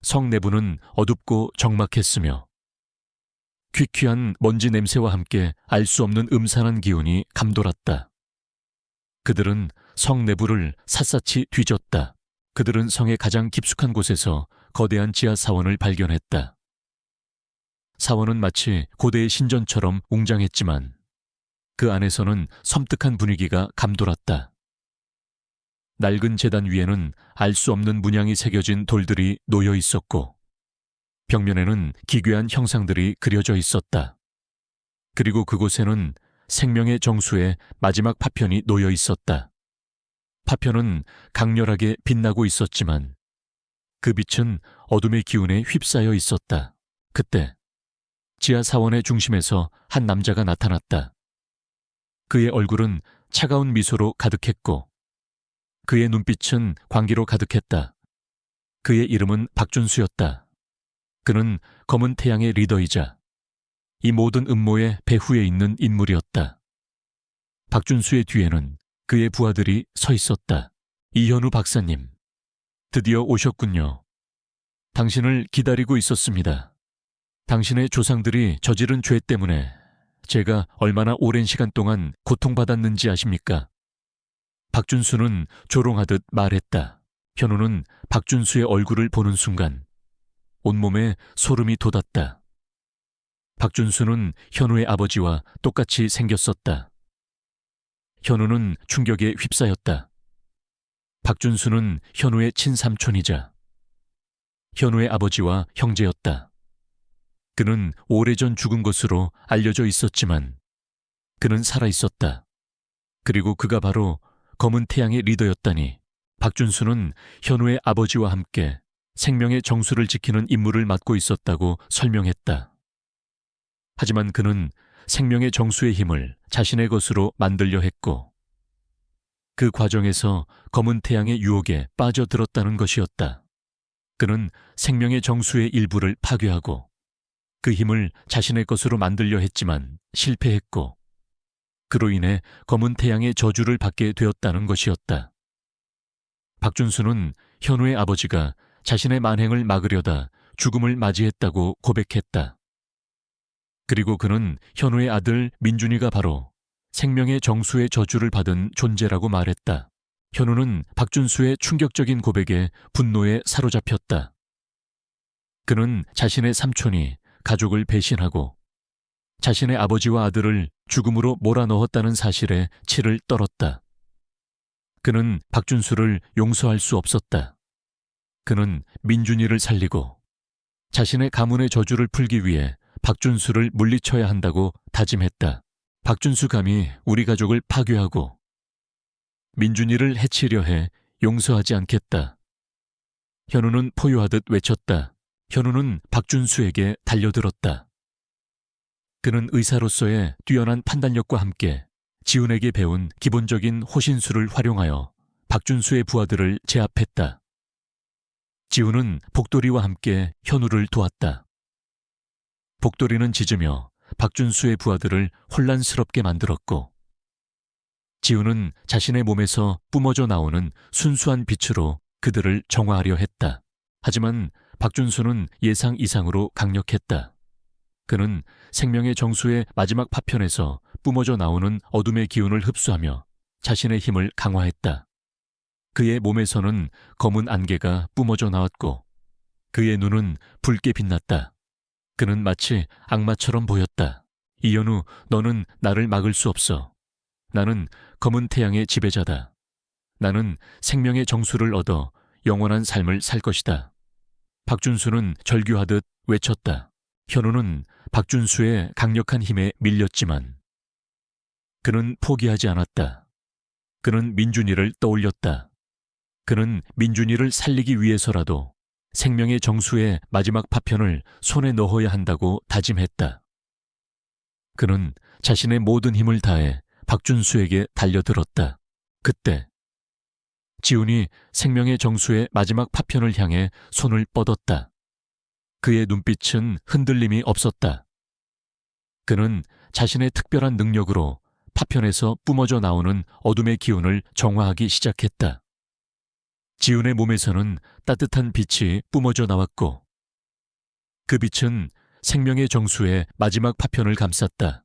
성 내부는 어둡고 적막했으며 퀴퀴한 먼지 냄새와 함께 알 수 없는 음산한 기운이 감돌았다. 그들은 성 내부를 샅샅이 뒤졌다. 그들은 성의 가장 깊숙한 곳에서 거대한 지하 사원을 발견했다. 사원은 마치 고대의 신전처럼 웅장했지만 그 안에서는 섬뜩한 분위기가 감돌았다. 낡은 제단 위에는 알 수 없는 문양이 새겨진 돌들이 놓여 있었고 벽면에는 기괴한 형상들이 그려져 있었다. 그리고 그곳에는 생명의 정수의 마지막 파편이 놓여 있었다. 파편은 강렬하게 빛나고 있었지만 그 빛은 어둠의 기운에 휩싸여 있었다. 그때 지하 사원의 중심에서 한 남자가 나타났다. 그의 얼굴은 차가운 미소로 가득했고 그의 눈빛은 광기로 가득했다. 그의 이름은 박준수였다. 그는 검은 태양의 리더이자 이 모든 음모의 배후에 있는 인물이었다. 박준수의 뒤에는 그의 부하들이 서 있었다. 이현우 박사님, 드디어 오셨군요. 당신을 기다리고 있었습니다. 당신의 조상들이 저지른 죄 때문에 제가 얼마나 오랜 시간 동안 고통받았는지 아십니까? 박준수는 조롱하듯 말했다. 현우는 박준수의 얼굴을 보는 순간 온몸에 소름이 돋았다. 박준수는 현우의 아버지와 똑같이 생겼었다. 현우는 충격에 휩싸였다. 박준수는 현우의 친삼촌이자 현우의 아버지와 형제였다. 그는 오래전 죽은 것으로 알려져 있었지만 그는 살아있었다. 그리고 그가 바로 검은 태양의 리더였다니 박준수는 현우의 아버지와 함께 생명의 정수를 지키는 임무를 맡고 있었다고 설명했다. 하지만 그는 생명의 정수의 힘을 자신의 것으로 만들려 했고 그 과정에서 검은 태양의 유혹에 빠져들었다는 것이었다. 그는 생명의 정수의 일부를 파괴하고 그 힘을 자신의 것으로 만들려 했지만 실패했고 그로 인해 검은 태양의 저주를 받게 되었다는 것이었다. 박준수는 현우의 아버지가 자신의 만행을 막으려다 죽음을 맞이했다고 고백했다. 그리고 그는 현우의 아들 민준이가 바로 생명의 정수의 저주를 받은 존재라고 말했다. 현우는 박준수의 충격적인 고백에 분노에 사로잡혔다. 그는 자신의 삼촌이 가족을 배신하고 자신의 아버지와 아들을 죽음으로 몰아넣었다는 사실에 치를 떨었다. 그는 박준수를 용서할 수 없었다. 그는 민준이를 살리고 자신의 가문의 저주를 풀기 위해 박준수를 물리쳐야 한다고 다짐했다. 박준수 감히 우리 가족을 파괴하고 민준이를 해치려 해 용서하지 않겠다. 현우는 포효하듯 외쳤다. 현우는 박준수에게 달려들었다. 그는 의사로서의 뛰어난 판단력과 함께 지훈에게 배운 기본적인 호신술을 활용하여 박준수의 부하들을 제압했다. 지훈은 복돌이와 함께 현우를 도왔다. 복돌이는 짖으며 박준수의 부하들을 혼란스럽게 만들었고, 지훈은 자신의 몸에서 뿜어져 나오는 순수한 빛으로 그들을 정화하려 했다. 하지만 박준수는 예상 이상으로 강력했다. 그는 생명의 정수의 마지막 파편에서 뿜어져 나오는 어둠의 기운을 흡수하며 자신의 힘을 강화했다. 그의 몸에서는 검은 안개가 뿜어져 나왔고 그의 눈은 붉게 빛났다. 그는 마치 악마처럼 보였다. 이현우, 너는 나를 막을 수 없어. 나는 검은 태양의 지배자다. 나는 생명의 정수를 얻어 영원한 삶을 살 것이다. 박준수는 절규하듯 외쳤다. 현우는 박준수의 강력한 힘에 밀렸지만 그는 포기하지 않았다. 그는 민준이를 떠올렸다. 그는 민준이를 살리기 위해서라도 생명의 정수의 마지막 파편을 손에 넣어야 한다고 다짐했다. 그는 자신의 모든 힘을 다해 박준수에게 달려들었다. 그때 지훈이 생명의 정수의 마지막 파편을 향해 손을 뻗었다. 그의 눈빛은 흔들림이 없었다. 그는 자신의 특별한 능력으로 파편에서 뿜어져 나오는 어둠의 기운을 정화하기 시작했다. 지훈의 몸에서는 따뜻한 빛이 뿜어져 나왔고 그 빛은 생명의 정수의 마지막 파편을 감쌌다.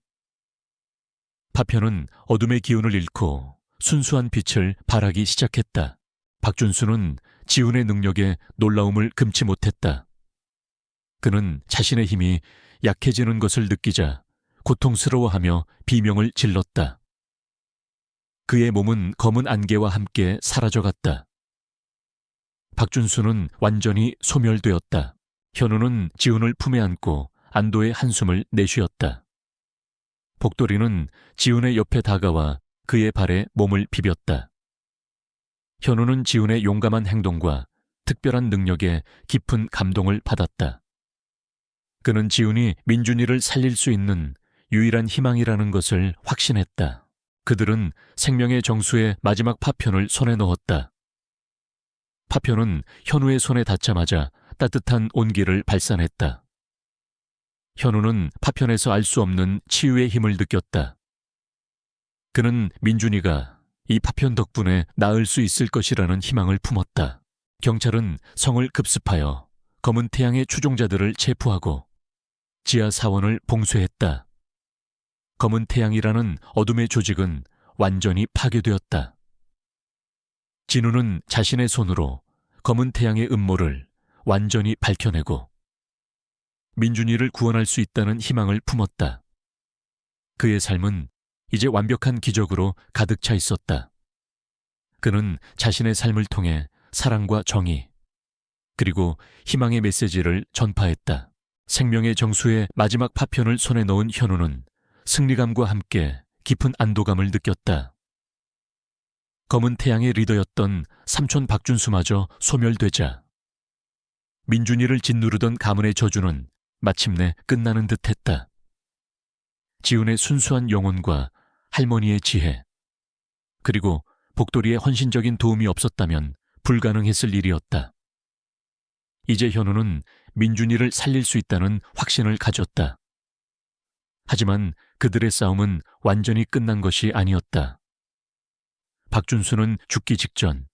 파편은 어둠의 기운을 잃고 순수한 빛을 발하기 시작했다. 박준수는 지훈의 능력에 놀라움을 금치 못했다. 그는 자신의 힘이 약해지는 것을 느끼자 고통스러워하며 비명을 질렀다. 그의 몸은 검은 안개와 함께 사라져갔다. 박준수는 완전히 소멸되었다. 현우는 지훈을 품에 안고 안도의 한숨을 내쉬었다. 복돌이는 지훈의 옆에 다가와 그의 발에 몸을 비볐다. 현우는 지훈의 용감한 행동과 특별한 능력에 깊은 감동을 받았다. 그는 지훈이 민준이를 살릴 수 있는 유일한 희망이라는 것을 확신했다. 그들은 생명의 정수의 마지막 파편을 손에 넣었다. 파편은 현우의 손에 닿자마자 따뜻한 온기를 발산했다. 현우는 파편에서 알 수 없는 치유의 힘을 느꼈다. 그는 민준이가 이 파편 덕분에 나을 수 있을 것이라는 희망을 품었다. 경찰은 성을 급습하여 검은 태양의 추종자들을 체포하고 지하 사원을 봉쇄했다. 검은 태양이라는 어둠의 조직은 완전히 파괴되었다. 진우는 자신의 손으로 검은 태양의 음모를 완전히 밝혀내고 민준이를 구원할 수 있다는 희망을 품었다. 그의 삶은 이제 완벽한 기적으로 가득 차 있었다. 그는 자신의 삶을 통해 사랑과 정의, 그리고 희망의 메시지를 전파했다. 생명의 정수의 마지막 파편을 손에 넣은 현우는 승리감과 함께 깊은 안도감을 느꼈다. 검은 태양의 리더였던 삼촌 박준수마저 소멸되자 민준이를 짓누르던 가문의 저주는 마침내 끝나는 듯했다. 지훈의 순수한 영혼과 할머니의 지혜, 그리고 복돌이의 헌신적인 도움이 없었다면 불가능했을 일이었다. 이제 현우는 민준이를 살릴 수 있다는 확신을 가졌다. 하지만 그들의 싸움은 완전히 끝난 것이 아니었다. 박준수는 죽기 직전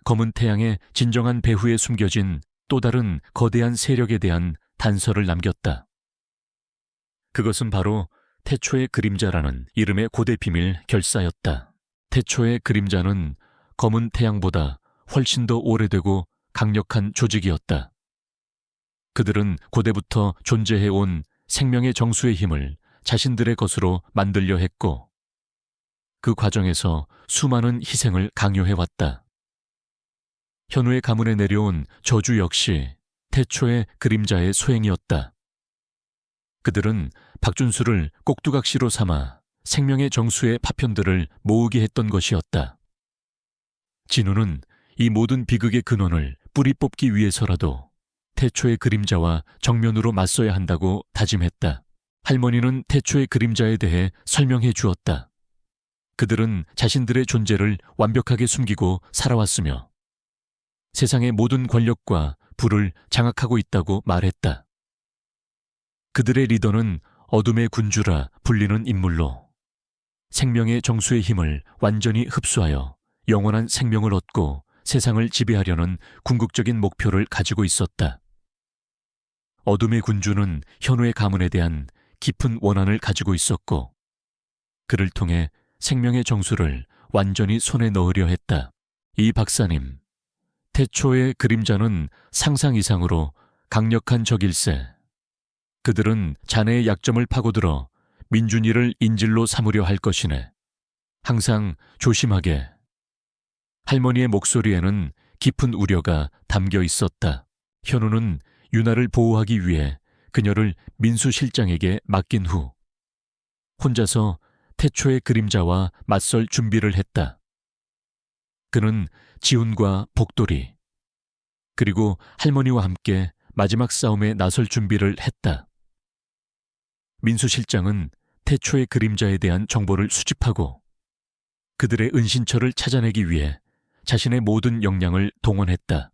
검은 태양의 진정한 배후에 숨겨진 또 다른 거대한 세력에 대한 단서를 남겼다. 그것은 바로 태초의 그림자라는 이름의 고대 비밀 결사였다. 태초의 그림자는 검은 태양보다 훨씬 더 오래되고 강력한 조직이었다. 그들은 고대부터 존재해온 생명의 정수의 힘을 자신들의 것으로 만들려 했고 그 과정에서 수많은 희생을 강요해왔다. 현우의 가문에 내려온 저주 역시 태초의 그림자의 소행이었다. 그들은 박준수를 꼭두각시로 삼아 생명의 정수의 파편들을 모으게 했던 것이었다. 진우는 이 모든 비극의 근원을 뿌리 뽑기 위해서라도 태초의 그림자와 정면으로 맞서야 한다고 다짐했다. 할머니는 태초의 그림자에 대해 설명해 주었다. 그들은 자신들의 존재를 완벽하게 숨기고 살아왔으며 세상의 모든 권력과 부를 장악하고 있다고 말했다. 그들의 리더는 어둠의 군주라 불리는 인물로 생명의 정수의 힘을 완전히 흡수하여 영원한 생명을 얻고 세상을 지배하려는 궁극적인 목표를 가지고 있었다. 어둠의 군주는 현우의 가문에 대한 깊은 원한을 가지고 있었고 그를 통해 생명의 정수를 완전히 손에 넣으려 했다. 이 박사님, 태초의 그림자는 상상 이상으로 강력한 적일세. 그들은 자네의 약점을 파고들어 민준이를 인질로 삼으려 할 것이네. 항상 조심하게. 할머니의 목소리에는 깊은 우려가 담겨 있었다. 현우는 유나를 보호하기 위해 그녀를 민수 실장에게 맡긴 후 혼자서 태초의 그림자와 맞설 준비를 했다. 그는 지훈과 복돌이 그리고 할머니와 함께 마지막 싸움에 나설 준비를 했다. 민수 실장은 태초의 그림자에 대한 정보를 수집하고 그들의 은신처를 찾아내기 위해 자신의 모든 역량을 동원했다.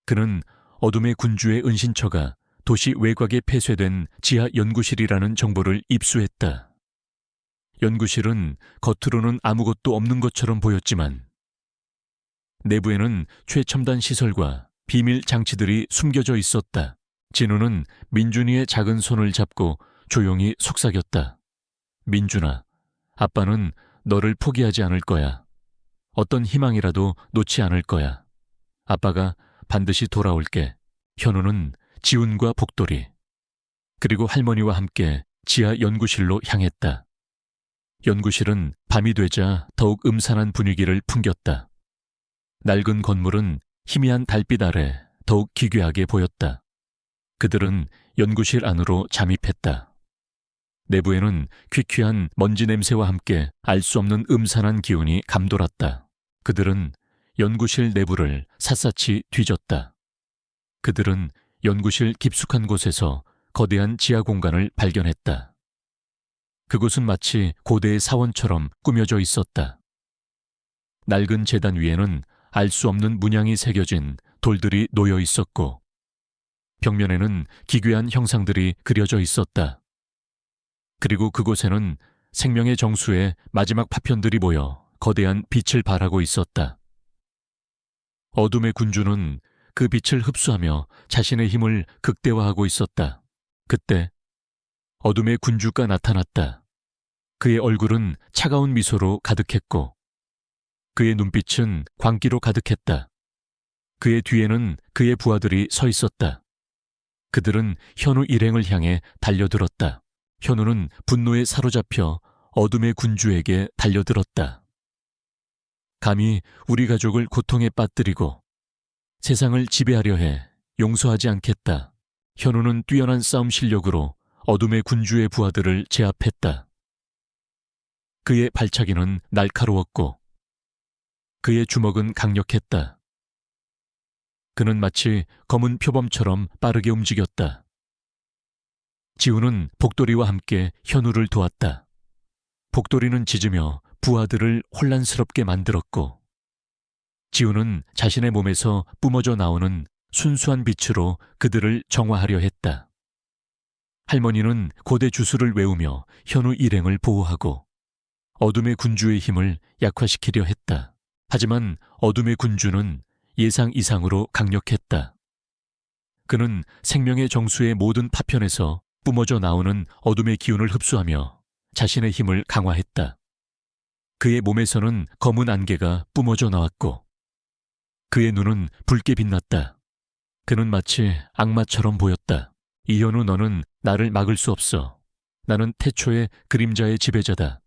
그는 어둠의 군주의 은신처가 도시 외곽에 폐쇄된 지하 연구실이라는 정보를 입수했다. 연구실은 겉으로는 아무것도 없는 것처럼 보였지만 내부에는 최첨단 시설과 비밀 장치들이 숨겨져 있었다. 진우는 민준이의 작은 손을 잡고 조용히 속삭였다. 민준아, 아빠는 너를 포기하지 않을 거야. 어떤 희망이라도 놓지 않을 거야. 아빠가 반드시 돌아올게. 현우는 지훈과 복돌이 그리고 할머니와 함께 지하 연구실로 향했다. 연구실은 밤이 되자 더욱 음산한 분위기를 풍겼다. 낡은 건물은 희미한 달빛 아래 더욱 기괴하게 보였다. 그들은 연구실 안으로 잠입했다. 내부에는 퀴퀴한 먼지 냄새와 함께 알 수 없는 음산한 기운이 감돌았다. 그들은 연구실 내부를 샅샅이 뒤졌다. 그들은 연구실 깊숙한 곳에서 거대한 지하 공간을 발견했다. 그곳은 마치 고대의 사원처럼 꾸며져 있었다. 낡은 제단 위에는 알 수 없는 문양이 새겨진 돌들이 놓여 있었고 벽면에는 기괴한 형상들이 그려져 있었다. 그리고 그곳에는 생명의 정수의 마지막 파편들이 모여 거대한 빛을 발하고 있었다. 어둠의 군주는 그 빛을 흡수하며 자신의 힘을 극대화하고 있었다. 그때 어둠의 군주가 나타났다. 그의 얼굴은 차가운 미소로 가득했고 그의 눈빛은 광기로 가득했다. 그의 뒤에는 그의 부하들이 서 있었다. 그들은 현우 일행을 향해 달려들었다. 현우는 분노에 사로잡혀 어둠의 군주에게 달려들었다. 감히 우리 가족을 고통에 빠뜨리고 세상을 지배하려 해 용서하지 않겠다. 현우는 뛰어난 싸움 실력으로 어둠의 군주의 부하들을 제압했다. 그의 발차기는 날카로웠고 그의 주먹은 강력했다. 그는 마치 검은 표범처럼 빠르게 움직였다. 지훈은 복돌이와 함께 현우를 도왔다. 복돌이는 짖으며 부하들을 혼란스럽게 만들었고 지훈은 자신의 몸에서 뿜어져 나오는 순수한 빛으로 그들을 정화하려 했다. 할머니는 고대 주술을 외우며 현우 일행을 보호하고 어둠의 군주의 힘을 약화시키려 했다. 하지만 어둠의 군주는 예상 이상으로 강력했다. 그는 생명의 정수의 모든 파편에서 뿜어져 나오는 어둠의 기운을 흡수하며 자신의 힘을 강화했다. 그의 몸에서는 검은 안개가 뿜어져 나왔고 그의 눈은 붉게 빛났다. 그는 마치 악마처럼 보였다. 이현우, 너는 나를 막을 수 없어. 나는 태초의 그림자의 지배자다.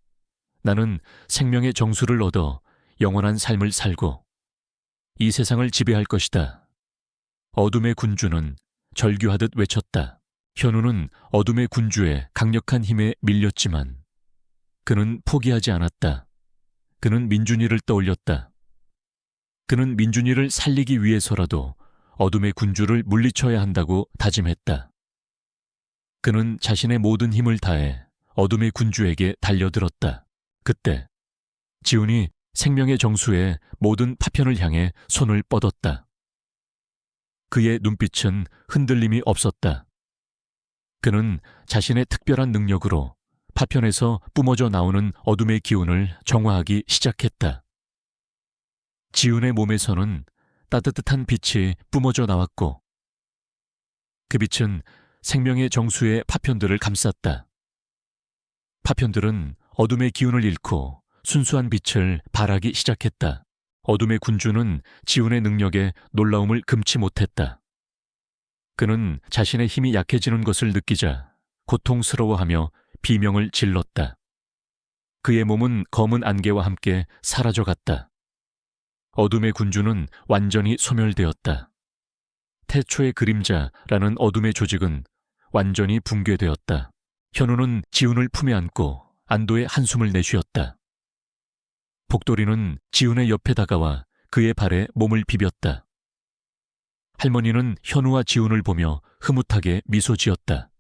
나는 생명의 정수를 얻어 영원한 삶을 살고 이 세상을 지배할 것이다. 어둠의 군주는 절규하듯 외쳤다. 현우는 어둠의 군주의 강력한 힘에 밀렸지만 그는 포기하지 않았다. 그는 민준이를 떠올렸다. 그는 민준이를 살리기 위해서라도 어둠의 군주를 물리쳐야 한다고 다짐했다. 그는 자신의 모든 힘을 다해 어둠의 군주에게 달려들었다. 그때 지훈이 생명의 정수의 모든 파편을 향해 손을 뻗었다. 그의 눈빛은 흔들림이 없었다. 그는 자신의 특별한 능력으로 파편에서 뿜어져 나오는 어둠의 기운을 정화하기 시작했다. 지훈의 몸에서는 따뜻한 빛이 뿜어져 나왔고 그 빛은 생명의 정수의 파편들을 감쌌다. 파편들은 어둠의 기운을 잃고 순수한 빛을 발하기 시작했다. 어둠의 군주는 지훈의 능력에 놀라움을 금치 못했다. 그는 자신의 힘이 약해지는 것을 느끼자 고통스러워하며 비명을 질렀다. 그의 몸은 검은 안개와 함께 사라져갔다. 어둠의 군주는 완전히 소멸되었다. 태초의 그림자라는 어둠의 조직은 완전히 붕괴되었다. 현우는 지훈을 품에 안고 안도의 한숨을 내쉬었다. 복돌이는 지훈의 옆에 다가와 그의 발에 몸을 비볐다. 할머니는 현우와 지훈을 보며 흐뭇하게 미소 지었다.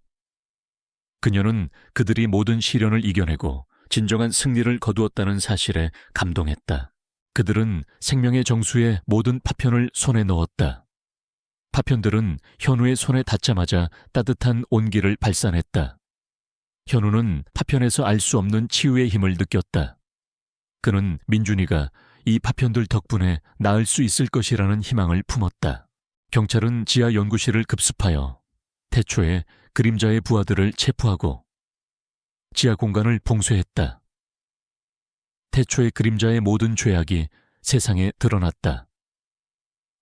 그녀는 그들이 모든 시련을 이겨내고 진정한 승리를 거두었다는 사실에 감동했다. 그들은 생명의 정수의 모든 파편을 손에 넣었다. 파편들은 현우의 손에 닿자마자 따뜻한 온기를 발산했다. 현우는 파편에서 알 수 없는 치유의 힘을 느꼈다. 그는 민준이가 이 파편들 덕분에 나을 수 있을 것이라는 희망을 품었다. 경찰은 지하 연구실을 급습하여 태초에 그림자의 부하들을 체포하고 지하 공간을 봉쇄했다. 태초의 그림자의 모든 죄악이 세상에 드러났다.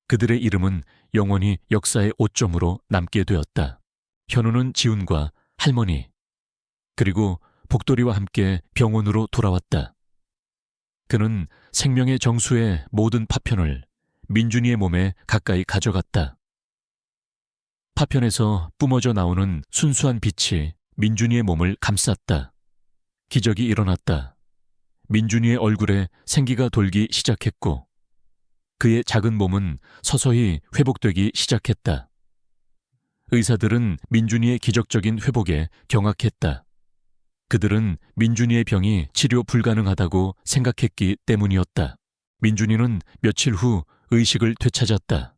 그들의 이름은 영원히 역사의 오점으로 남게 되었다. 현우는 지훈과 할머니 그리고 복돌이와 함께 병원으로 돌아왔다. 그는 생명의 정수의 모든 파편을 민준이의 몸에 가까이 가져갔다. 파편에서 뿜어져 나오는 순수한 빛이 민준이의 몸을 감쌌다. 기적이 일어났다. 민준이의 얼굴에 생기가 돌기 시작했고 그의 작은 몸은 서서히 회복되기 시작했다. 의사들은 민준이의 기적적인 회복에 경악했다. 그들은 민준이의 병이 치료 불가능하다고 생각했기 때문이었다. 민준이는 며칠 후 의식을 되찾았다.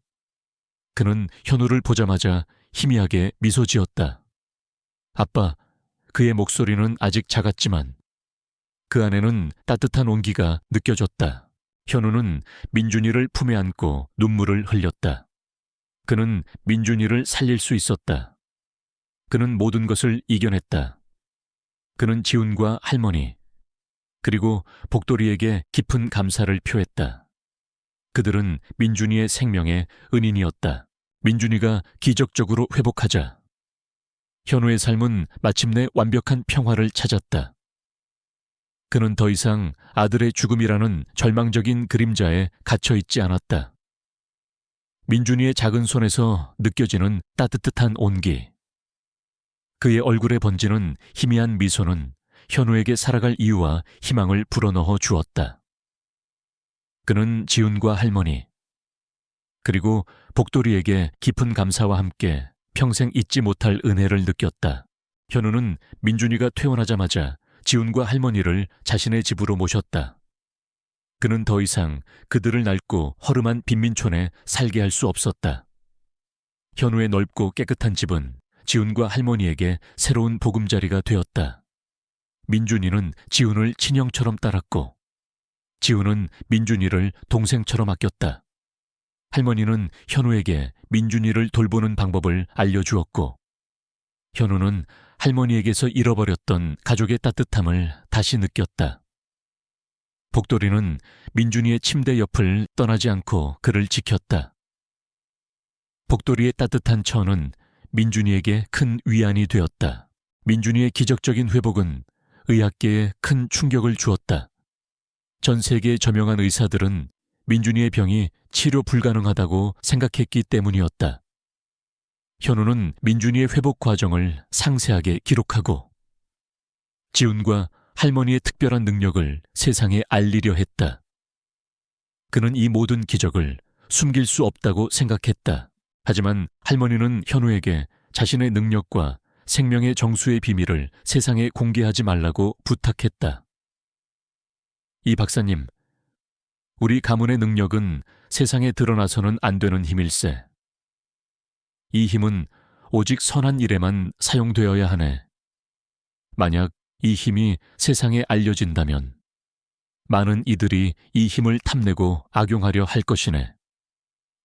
그는 현우를 보자마자 희미하게 미소 지었다. 아빠, 그의 목소리는 아직 작았지만 그 안에는 따뜻한 온기가 느껴졌다. 현우는 민준이를 품에 안고 눈물을 흘렸다. 그는 민준이를 살릴 수 있었다. 그는 모든 것을 이겨냈다. 그는 지훈과 할머니, 그리고 복돌이에게 깊은 감사를 표했다. 그들은 민준이의 생명의 은인이었다. 민준이가 기적적으로 회복하자 현우의 삶은 마침내 완벽한 평화를 찾았다. 그는 더 이상 아들의 죽음이라는 절망적인 그림자에 갇혀있지 않았다. 민준이의 작은 손에서 느껴지는 따뜻한 온기, 그의 얼굴에 번지는 희미한 미소는 현우에게 살아갈 이유와 희망을 불어넣어 주었다. 그는 지훈과 할머니, 그리고 복돌이에게 깊은 감사와 함께 평생 잊지 못할 은혜를 느꼈다. 현우는 민준이가 퇴원하자마자 지훈과 할머니를 자신의 집으로 모셨다. 그는 더 이상 그들을 낡고 허름한 빈민촌에 살게 할 수 없었다. 현우의 넓고 깨끗한 집은 지훈과 할머니에게 새로운 보금자리가 되었다. 민준이는 지훈을 친형처럼 따랐고 지훈은 민준이를 동생처럼 아꼈다. 할머니는 현우에게 민준이를 돌보는 방법을 알려주었고 현우는 할머니에게서 잃어버렸던 가족의 따뜻함을 다시 느꼈다. 복돌이는 민준이의 침대 옆을 떠나지 않고 그를 지켰다. 복돌이의 따뜻한 처는 민준이에게 큰 위안이 되었다. 민준이의 기적적인 회복은 의학계에 큰 충격을 주었다. 전 세계의 저명한 의사들은 민준이의 병이 치료 불가능하다고 생각했기 때문이었다. 현우는 민준이의 회복 과정을 상세하게 기록하고 지훈과 할머니의 특별한 능력을 세상에 알리려 했다. 그는 이 모든 기적을 숨길 수 없다고 생각했다. 하지만 할머니는 현우에게 자신의 능력과 생명의 정수의 비밀을 세상에 공개하지 말라고 부탁했다. 이 박사님, 우리 가문의 능력은 세상에 드러나서는 안 되는 힘일세. 이 힘은 오직 선한 일에만 사용되어야 하네. 만약 이 힘이 세상에 알려진다면 많은 이들이 이 힘을 탐내고 악용하려 할 것이네.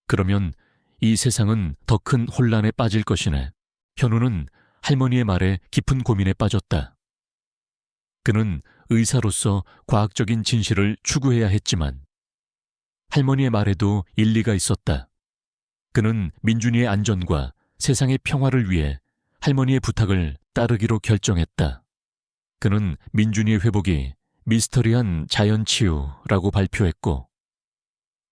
그러면 이 세상은 더 큰 혼란에 빠질 것이네. 현우는 할머니의 말에 깊은 고민에 빠졌다. 그는 의사로서 과학적인 진실을 추구해야 했지만 할머니의 말에도 일리가 있었다. 그는 민준이의 안전과 세상의 평화를 위해 할머니의 부탁을 따르기로 결정했다. 그는 민준이의 회복이 미스터리한 자연치유라고 발표했고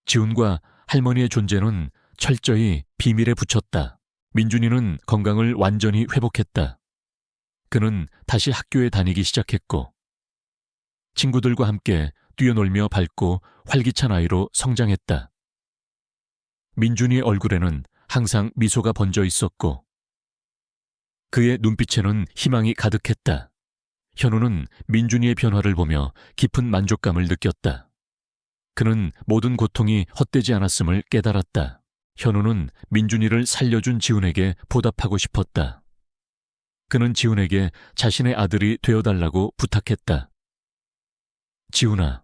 지훈과 할머니의 존재는 철저히 비밀에 붙였다. 민준이는 건강을 완전히 회복했다. 그는 다시 학교에 다니기 시작했고 친구들과 함께 뛰어놀며 밝고 활기찬 아이로 성장했다. 민준이의 얼굴에는 항상 미소가 번져 있었고 그의 눈빛에는 희망이 가득했다. 현우는 민준이의 변화를 보며 깊은 만족감을 느꼈다. 그는 모든 고통이 헛되지 않았음을 깨달았다. 현우는 민준이를 살려준 지훈에게 보답하고 싶었다. 그는 지훈에게 자신의 아들이 되어달라고 부탁했다. 지훈아,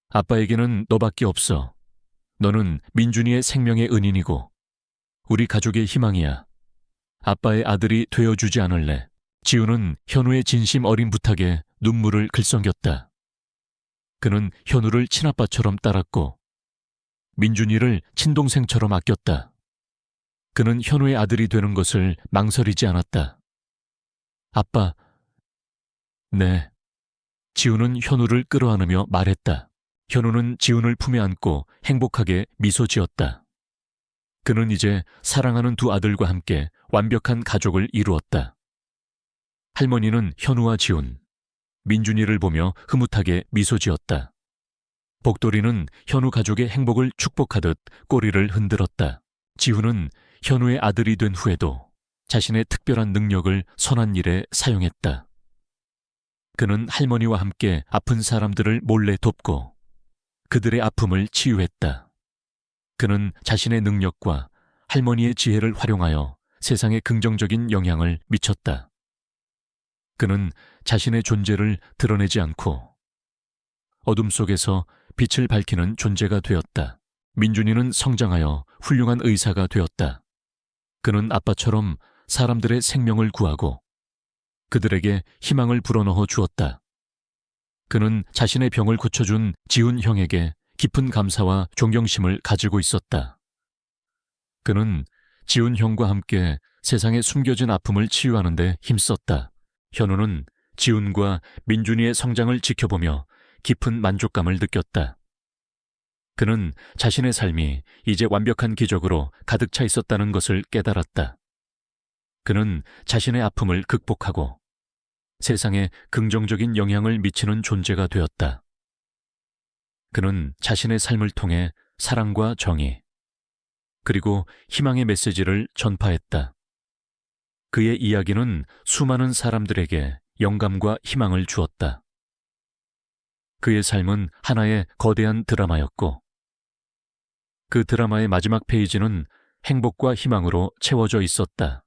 아빠에게는 너밖에 없어. 너는 민준이의 생명의 은인이고 우리 가족의 희망이야. 아빠의 아들이 되어주지 않을래. 지훈은 현우의 진심 어린 부탁에 눈물을 글썽였다. 그는 현우를 친아빠처럼 따랐고 민준이를 친동생처럼 아꼈다. 그는 현우의 아들이 되는 것을 망설이지 않았다. 아빠, 네. 지훈은 현우를 끌어안으며 말했다. 현우는 지훈을 품에 안고 행복하게 미소 지었다. 그는 이제 사랑하는 두 아들과 함께 완벽한 가족을 이루었다. 할머니는 현우와 지훈, 민준이를 보며 흐뭇하게 미소 지었다. 복돌이는 현우 가족의 행복을 축복하듯 꼬리를 흔들었다. 지훈은 현우의 아들이 된 후에도 자신의 특별한 능력을 선한 일에 사용했다. 그는 할머니와 함께 아픈 사람들을 몰래 돕고 그들의 아픔을 치유했다. 그는 자신의 능력과 할머니의 지혜를 활용하여 세상에 긍정적인 영향을 미쳤다. 그는 자신의 존재를 드러내지 않고 어둠 속에서 빛을 밝히는 존재가 되었다. 민준이는 성장하여 훌륭한 의사가 되었다. 그는 아빠처럼 사람들의 생명을 구하고 그들에게 희망을 불어넣어 주었다. 그는 자신의 병을 고쳐준 지훈 형에게 깊은 감사와 존경심을 가지고 있었다. 그는 지훈 형과 함께 세상에 숨겨진 아픔을 치유하는 데 힘썼다. 현우는 지훈과 민준이의 성장을 지켜보며 깊은 만족감을 느꼈다. 그는 자신의 삶이 이제 완벽한 기적으로 가득 차 있었다는 것을 깨달았다. 그는 자신의 아픔을 극복하고 세상에 긍정적인 영향을 미치는 존재가 되었다. 그는 자신의 삶을 통해 사랑과 정의, 그리고 희망의 메시지를 전파했다. 그의 이야기는 수많은 사람들에게 영감과 희망을 주었다. 그의 삶은 하나의 거대한 드라마였고 그 드라마의 마지막 페이지는 행복과 희망으로 채워져 있었다.